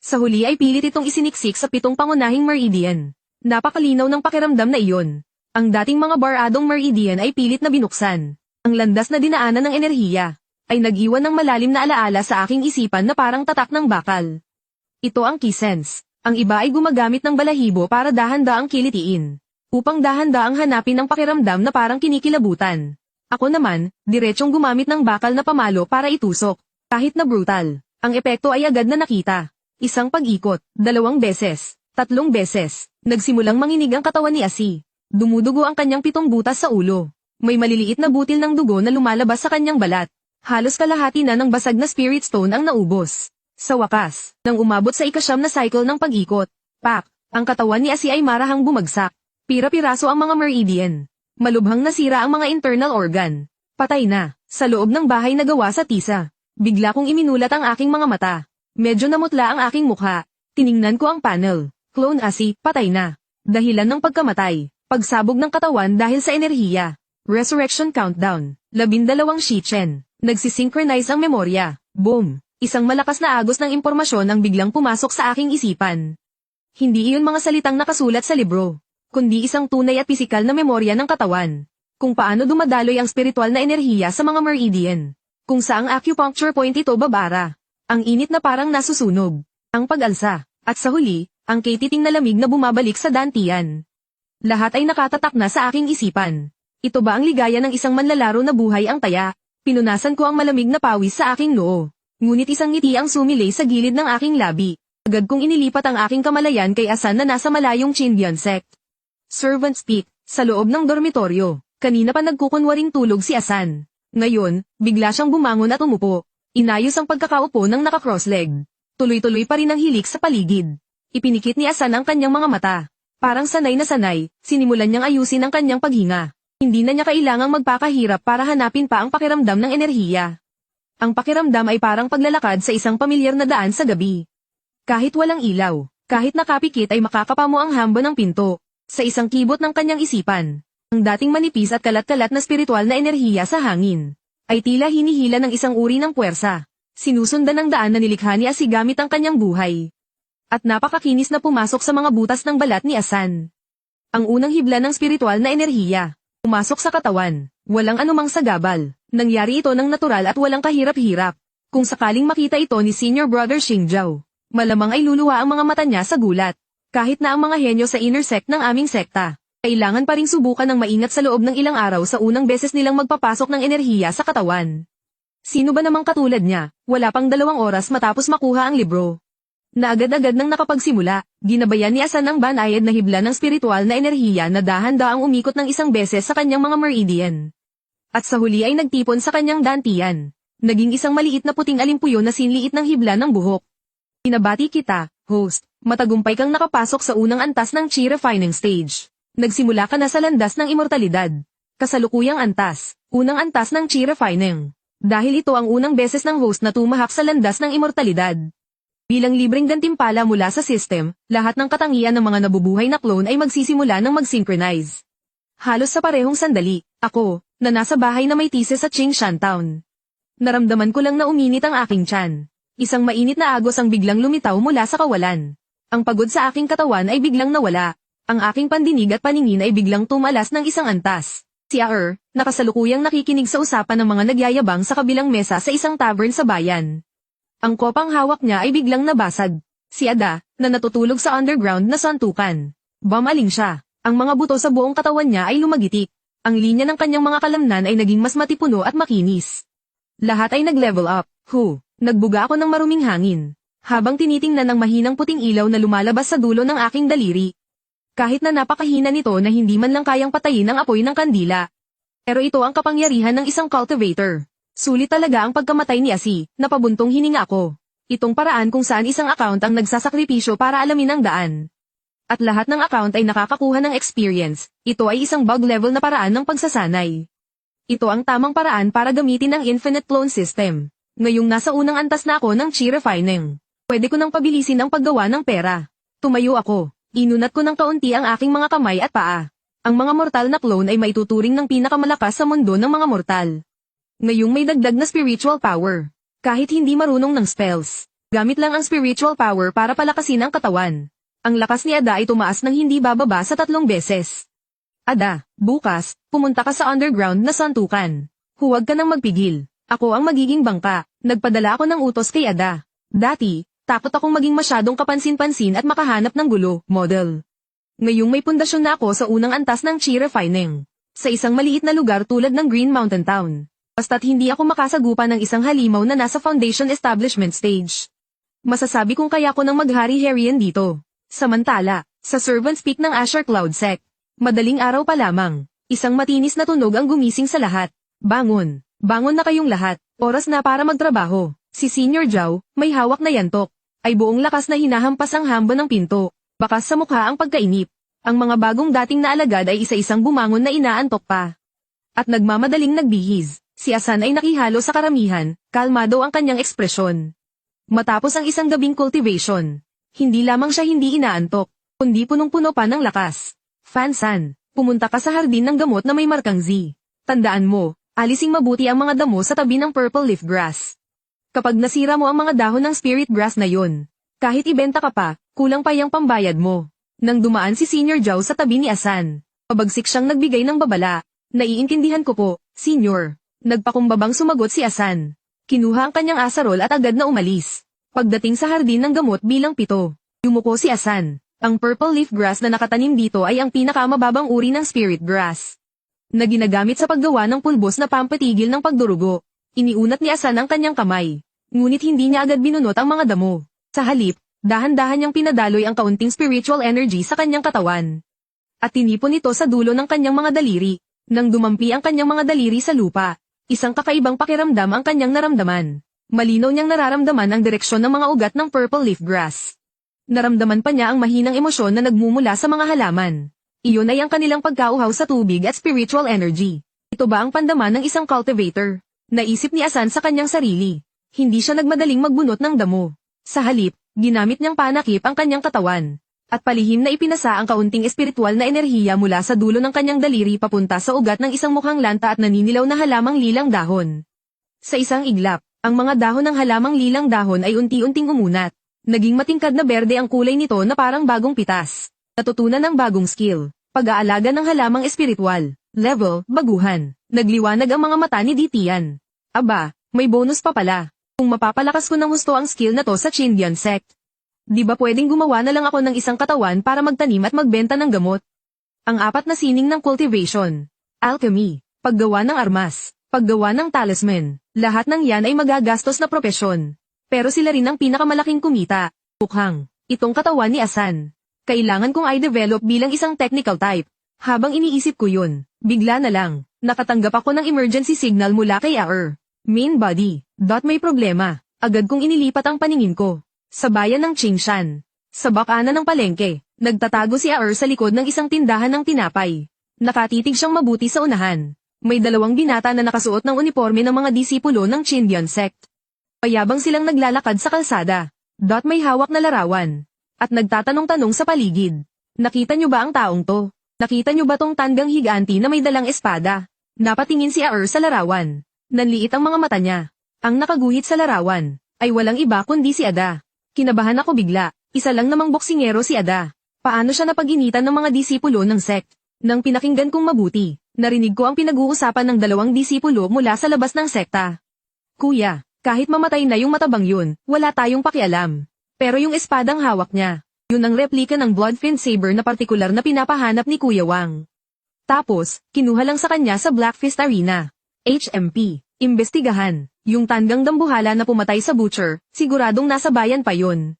Sa huli ay pilit itong isiniksik sa 7 pangunahing Meridian. Napakalinaw ng pakiramdam na iyon. Ang dating mga baradong Meridian ay pilit na binuksan. Ang landas na dinaanan ng enerhiya ay nag-iwan ng malalim na alaala sa aking isipan na parang tatak ng bakal. Ito ang key sense. Ang iba ay gumagamit ng balahibo para dahan-daang kilitiin. Upang dahan-daang hanapin ang pakiramdam na parang kinikilabutan. Ako naman, diretsong gumamit ng bakal na pamalo para itusok. Kahit na brutal, ang epekto ay agad na nakita. Isang pag-ikot, 2 beses, 3 beses. Nagsimulang manginig ang katawan ni Asi. Dumudugo ang kanyang 7 butas sa ulo. May maliliit na butil ng dugo na lumalabas sa kanyang balat. Halos kalahati na ng basag na spirit stone ang naubos. Sa wakas, nang umabot sa ika-9 na cycle ng pag-ikot, ang katawan ni Asi ay marahang bumagsak. Pira-piraso ang mga Meridian. Malubhang nasira ang mga internal organ. Patay na. Sa loob ng bahay na gawa sa tisa. Bigla kong iminulat ang aking mga mata. Medyo namutla ang aking mukha. Tiningnan ko ang panel. Clone Asi, patay na. Dahilan ng pagkamatay. Pagsabog ng katawan dahil sa enerhiya. Resurrection countdown. 12 Shichen. Nagsisynchronize ang memorya. Boom. Isang malakas na agos ng impormasyon ang biglang pumasok sa aking isipan. Hindi iyon mga salitang nakasulat sa libro, kundi isang tunay at pisikal na memorya ng katawan. Kung paano dumadaloy ang spiritual na enerhiya sa mga Meridian. Kung saang acupuncture point ito babara. Ang init na parang nasusunog. Ang pag-alsa. At sa huli, ang kititing na lamig na bumabalik sa dantian. Lahat ay nakatatak na sa aking isipan. Ito ba ang ligaya ng isang manlalaro na buhay ang taya? Pinunasan ko ang malamig na pawis sa aking noo. Ngunit isang ngiti ang sumilay sa gilid ng aking labi. Agad kong inilipat ang aking kamalayan kay Asan na nasa malayong Chindian sect. Servant speak, sa loob ng dormitoryo. Kanina pa nagkukunwaring tulog si Asan. Ngayon, bigla siyang bumangon at umupo. Inayos ang pagkakaupo ng naka-cross leg. Tuloy-tuloy pa rin ang hilik sa paligid. Ipinikit ni Asan ang kanyang mga mata. Parang sanay na sanay, sinimulan niyang ayusin ang kanyang paghinga. Hindi na niya kailangang magpakahirap para hanapin pa ang pakiramdam ng enerhiya. Ang pakiramdam ay parang paglalakad sa isang pamilyar na daan sa gabi. Kahit walang ilaw, kahit nakapikit ay makakapa mo ang hambo ng pinto. Sa isang kibot ng kanyang isipan, ang dating manipis at kalat-kalat na spiritual na enerhiya sa hangin, ay tila hinihila ng isang uri ng puwersa. Sinusundan ng daan na nilikha ni Asi gamit ang kanyang buhay. At napakakinis na pumasok sa mga butas ng balat ni Asan. Ang unang hibla ng spiritual na enerhiya. Pumasok sa katawan, walang anumang sagabal. Nangyari ito ng natural at walang kahirap-hirap. Kung sakaling makita ito ni Senior Brother Xingjiao, malamang ay luluha ang mga mata niya sa gulat. Kahit na ang mga henyo sa inner sect ng aming sekta, kailangan pa ring subukan ng maingat sa loob ng ilang araw sa unang beses nilang magpapasok ng enerhiya sa katawan. Sino ba namang katulad niya, wala pang 2 oras matapos makuha ang libro. Na agad-agad nang nakapagsimula, ginabayan ni Asan ang banayad na hibla ng spiritual na enerhiya na dahan-daang umikot ng isang beses sa kanyang mga meridian. At sa huli ay nagtipon sa kanyang dantian. Naging isang maliit na puting alimpuyo na sinliit ng hibla ng buhok. Pinabati kita, host. Matagumpay kang nakapasok sa unang antas ng Chi Refining Stage. Nagsimula ka na sa landas ng immortalidad. Kasalukuyang antas, unang antas ng Chi Refining. Dahil ito ang unang beses ng host na tumahak sa landas ng immortalidad. Bilang libreng gantimpala mula sa system, lahat ng katangian ng mga nabubuhay na clone ay magsisimula ng mag-synchronize. Halos sa parehong sandali, ako, na nasa bahay na may tise sa Qingshan Town. Naramdaman ko lang na uminit ang aking tiyan. Isang mainit na agos ang biglang lumitaw mula sa kawalan. Ang pagod sa aking katawan ay biglang nawala. Ang aking pandinig at paningin ay biglang tumalas ng isang antas. Si Aer, nakasalukuyang nakikinig sa usapan ng mga nagyayabang sa kabilang mesa sa isang tavern sa bayan. Ang kopang hawak niya ay biglang nabasag. Si Ada, na natutulog sa underground na santukan. Bumaling siya. Ang mga buto sa buong katawan niya ay lumagitik. Ang linya ng kanyang mga kalamnan ay naging mas matipuno at makinis. Lahat ay nag-level up. Nagbuga ako ng maruming hangin. Habang tinitingnan ang mahinang puting ilaw na lumalabas sa dulo ng aking daliri. Kahit na napakahina nito na hindi man lang kayang patayin ang apoy ng kandila. Pero ito ang kapangyarihan ng isang cultivator. Sulit talaga ang pagkamatay ni Asi, napabuntong hininga ako. Itong paraan kung saan isang account ang nagsasakripisyo para alamin ang daan. At lahat ng account ay nakakakuha ng experience, ito ay isang bug level na paraan ng pagsasanay. Ito ang tamang paraan para gamitin ang Infinite Clone System. Ngayong nasa unang antas na ako ng Chi Refining. Pwede ko nang pabilisin ang paggawa ng pera. Tumayo ako. Inunat ko ng kaunti ang aking mga kamay at paa. Ang mga mortal na clone ay maituturing ng pinakamalakas sa mundo ng mga mortal. Ngayong may dagdag na spiritual power. Kahit hindi marunong ng spells, gamit lang ang spiritual power para palakasin ang katawan. Ang lakas ni Ada ay tumaas ng hindi bababa sa 3 beses. Ada, bukas, pumunta ka sa underground na santukan. Huwag ka nang magpigil. Ako ang magiging bangka. Nagpadala ako ng utos kay Ada. Dati, takot akong maging masyadong kapansin-pansin at makahanap ng gulo, model. Ngayong may pundasyon na ako sa unang antas ng Chi Refining. Sa isang maliit na lugar tulad ng Green Mountain Town. Basta't hindi ako makasagupa ng isang halimaw na nasa foundation establishment stage. Masasabi kong kaya ko nang maghari-harian dito. Samantala, sa Servants Peak ng Asher Cloud Sect. Madaling araw pa lamang. Isang matinis na tunog ang gumising sa lahat. Bangon. Bangon na kayong lahat. Oras na para magtrabaho. Si Senior Zhao, may hawak na yantok, ay buong lakas na hinahampas ang hambo ng pinto. Bakas sa mukha ang pagkainip. Ang mga bagong dating na alagad ay isa-isang bumangon na inaantok pa. At nagmamadaling nagbihis. Si Asan ay nakihalo sa karamihan, kalmado ang kanyang ekspresyon. Matapos ang isang gabing cultivation, hindi lamang siya hindi inaantok, kundi punong-puno pa ng lakas. Fan-san, pumunta ka sa hardin ng gamot na may markang Z. Tandaan mo, alising mabuti ang mga damo sa tabi ng purple leaf grass. Kapag nasira mo ang mga dahon ng spirit grass na yun, kahit ibenta ka pa, kulang pa yung pambayad mo. Nang dumaan si Senior Zhao sa tabi ni Asan, pabagsik siyang nagbigay ng babala. Naiintindihan ko po, Senior. Nagpakumbabang sumagot si Asan. Kinuha ang kanyang asarol at agad na umalis. Pagdating sa hardin ng gamot bilang 7, yumuko si Asan. Ang purple leaf grass na nakatanim dito ay ang pinakamababang uri ng spirit grass, na ginagamit sa paggawa ng pulbos na pampatigil ng pagdurugo. Iniunat ni Asan ang kanyang kamay, ngunit hindi niya agad binunot ang mga damo. Sa halip, dahan-dahan niyang pinadaloy ang kaunting spiritual energy sa kanyang katawan. At tinipon ito sa dulo ng kanyang mga daliri. Nang dumampi ang kanyang mga daliri sa lupa, isang kakaibang pakiramdam ang kanyang naramdaman. Malinaw niyang nararamdaman ang direksyon ng mga ugat ng purple leaf grass. Naramdaman pa niya ang mahinang emosyon na nagmumula sa mga halaman. Iyon ay ang kanilang pagkauhaw sa tubig at spiritual energy. Ito ba ang pandaman ng isang cultivator? Naisip ni Asan sa kanyang sarili. Hindi siya nagmadaling magbunot ng damo. Sa halip, ginamit niyang panakip ang kanyang katawan. At palihim na ipinasa ang kaunting espiritual na enerhiya mula sa dulo ng kanyang daliri papunta sa ugat ng isang mukhang lanta at naninilaw na halamang lilang dahon. Sa isang iglap, ang mga dahon ng halamang lilang dahon ay unti-unting umunat. Naging matingkad na berde ang kulay nito na parang bagong pitas. Natutunan ng bagong skill. Pag-aalaga ng halamang espiritual. Level, baguhan. Nagliwanag ang mga mata ni Ditian. Aba, may bonus pa pala. Kung mapapalakas ko ng husto ang skill na to sa Chindian sect. Di ba pwedeng gumawa na lang ako ng isang katawan para magtanim at magbenta ng gamot? Ang apat na sining ng cultivation. Alchemy. Paggawa ng armas. Paggawa ng talisman. Lahat ng yan ay magagastos na propesyon. Pero sila rin ang pinakamalaking kumita. Mukhang, itong katawan ni Asan. Kailangan kong i-develop bilang isang technical type. Habang iniisip ko yun, bigla na lang, nakatanggap ako ng emergency signal mula kay AR. Main body. May problema. Agad kong inilipat ang paningin ko. Sa bayan ng Qingshan. Sa bakana ng palengke, nagtatago si AR sa likod ng isang tindahan ng tinapay. Nakatitig siyang mabuti sa unahan. May dalawang binata na nakasuot ng uniforme ng mga disipulo ng Chindian sect. Payabang silang naglalakad sa kalsada. May hawak na larawan. At nagtatanong-tanong sa paligid. Nakita niyo ba ang taong to? Nakita niyo ba tong tandang higanti na may dalang espada? Napatingin si AR sa larawan. Nanliit ang mga mata niya. Ang nakaguhit sa larawan ay walang iba kundi si Ada. Kinabahan ako bigla. Isa lang namang boksingero si Ada. Paano siya napag-initan ng mga disipulo ng sect? Nang pinakinggan kong mabuti, narinig ko ang pinag-uusapan ng dalawang disipulo mula sa labas ng sekta. Kuya, kahit mamatay na yung matabang yun, wala tayong pakialam. Pero yung espadang hawak niya, yun ang replika ng Bloodfin Saber na partikular na pinapahanap ni Kuya Wang. Tapos, kinuha lang sa kanya sa Blackfist Arena. HMP, imbestigahan, yung tandang dambuhala na pumatay sa butcher, siguradong nasa bayan pa yun.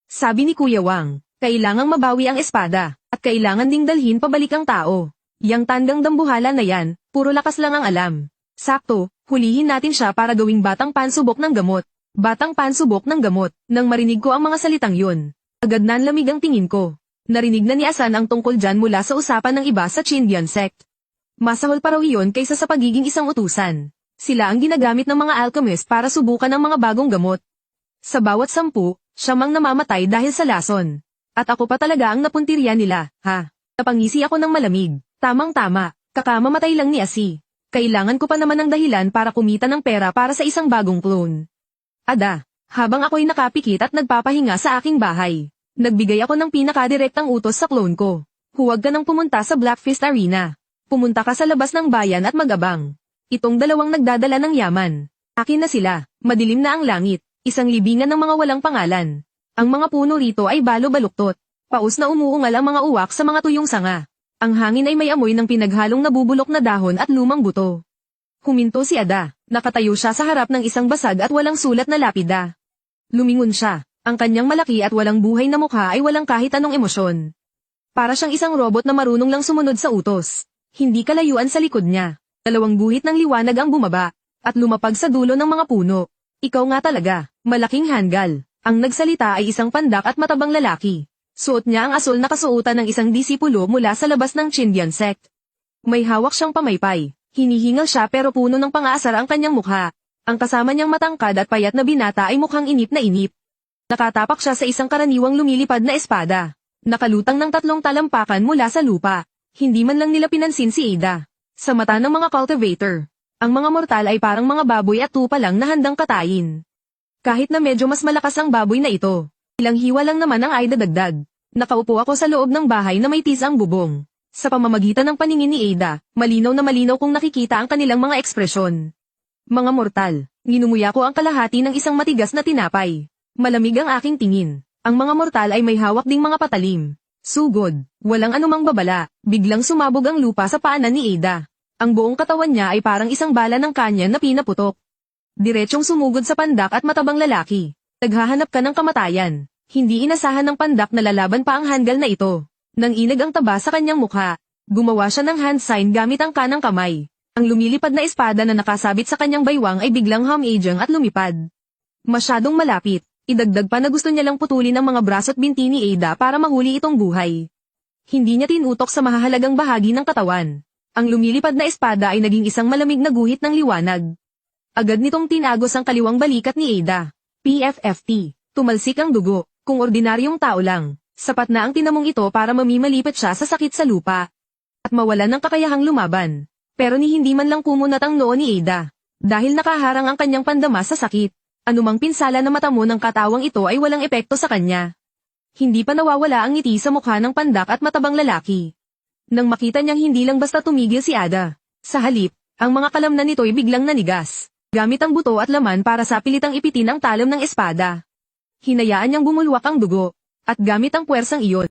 Sabi ni Kuya Wang, kailangang mabawi ang espada, at kailangan ding dalhin pabalik ang tao. Yang tandang dambuhala na yan, puro lakas lang ang alam. Sakto, hulihin natin siya para gawing batang pansubok ng gamot. Batang pansubok ng gamot. Nang marinig ko ang mga salitang yun, agad nanlamig ang tingin ko. Narinig na ni Asan ang tungkol dyan mula sa usapan ng iba sa Chindian sect. Masahol pa raw iyon kaysa sa pagiging isang utusan. Sila ang ginagamit ng mga alchemist para subukan ang mga bagong gamot. Sa bawat 10, siya mang namamatay dahil sa lason. At ako pa talaga ang napuntirya nila, ha? Napangisi ako ng malamig. Tamang-tama, kakamamatay lang ni Asi. Kailangan ko pa naman ng dahilan para kumita ng pera para sa isang bagong clone. Ada, habang ako'y nakapikit at nagpapahinga sa aking bahay, nagbigay ako ng pinakadirektang utos sa clone ko. Huwag ka nang pumunta sa Blackfist Arena. Pumunta ka sa labas ng bayan at mag-abang. Itong dalawang nagdadala ng yaman. Akin na sila, madilim na ang langit, isang libingan ng mga walang pangalan. Ang mga puno rito ay balo-baluktot. Paus na umuungal ang mga uwak sa mga tuyong sanga. Ang hangin ay may amoy ng pinaghalong nabubulok na dahon at lumang buto. Huminto si Ada. Nakatayo siya sa harap ng isang basag at walang sulat na lapida. Lumingon siya. Ang kanyang malaki at walang buhay na mukha ay walang kahit anong emosyon. Para siyang isang robot na marunong lang sumunod sa utos. Hindi kalayuan sa likod niya. Dalawang guhit ng liwanag ang bumaba at lumapag sa dulo ng mga puno. Ikaw nga talaga, malaking hanggal. Ang nagsalita ay isang pandak at matabang lalaki. Suot niya ang asul na kasuotan ng isang disipulo mula sa labas ng Chindian sect. May hawak siyang pamaypay. Hinihingal siya pero puno ng pang-aasar ang kanyang mukha. Ang kasama niyang matangkad at payat na binata ay mukhang inip na inip. Nakatapak siya sa isang karaniwang lumilipad na espada. Nakalutang ng 3 talampakan mula sa lupa. Hindi man lang nila pinansin si Ada. Sa mata ng mga cultivator, ang mga mortal ay parang mga baboy at tupa lang na handang katayin. Kahit na medyo mas malakas ang baboy na ito, ilang hiwa lang naman ang idadagdag. Nakaupo ako sa loob ng bahay na may tis ang bubong. Sa pamamagitan ng paningin ni Ada, malinaw na malinaw kong nakikita ang kanilang mga ekspresyon. Mga mortal, ginumuya ko ang kalahati ng isang matigas na tinapay. Malamig ang aking tingin. Ang mga mortal ay may hawak ding mga patalim. Sugod, walang anumang babala, biglang sumabog ang lupa sa paanan ni Ada. Ang buong katawan niya ay parang isang bala ng kanya na pinaputok. Diretsong sumugod sa pandak at matabang lalaki. Naghahanap ka ng kamatayan. Hindi inasahan ng pandak na lalaban pa ang hanggal na ito. Nang inag ang taba sa kanyang mukha, gumawa siya ng hand sign gamit ang kanang kamay. Ang lumilipad na espada na nakasabit sa kanyang baywang ay biglang humajang at lumipad. Masyadong malapit. Idagdag pa na gusto niya lang putulin ang mga braso't binti ni Ada para mahuli itong buhay. Hindi niya tinutok sa mahahalagang bahagi ng katawan. Ang lumilipad na espada ay naging isang malamig na guhit ng liwanag. Agad nitong tinagos ang kaliwang balikat ni Ada. PFFT. Tumalsik ang dugo. Kung ordinaryong tao lang, sapat na ang tinamong ito para mamimalipat siya sa sakit sa lupa. At mawalan ng kakayahang lumaban. Pero ni hindi man lang kumunat ang noo ni Ada. Dahil nakaharang ang kanyang pandama sa sakit. Anumang pinsala na mata mo ng katawang ito ay walang epekto sa kanya. Hindi pa nawawala ang ngiti sa mukha ng pandak at matabang lalaki. Nang makita niyang hindi lang basta tumigil si Ada. Sa halip, ang mga kalamnan nito'y biglang nanigas. Gamit ang buto at laman para sa pilitang ipitin ang talam ng espada. Hinayaan niyang bumulwak ang dugo. At gamit ang puwersang iyon,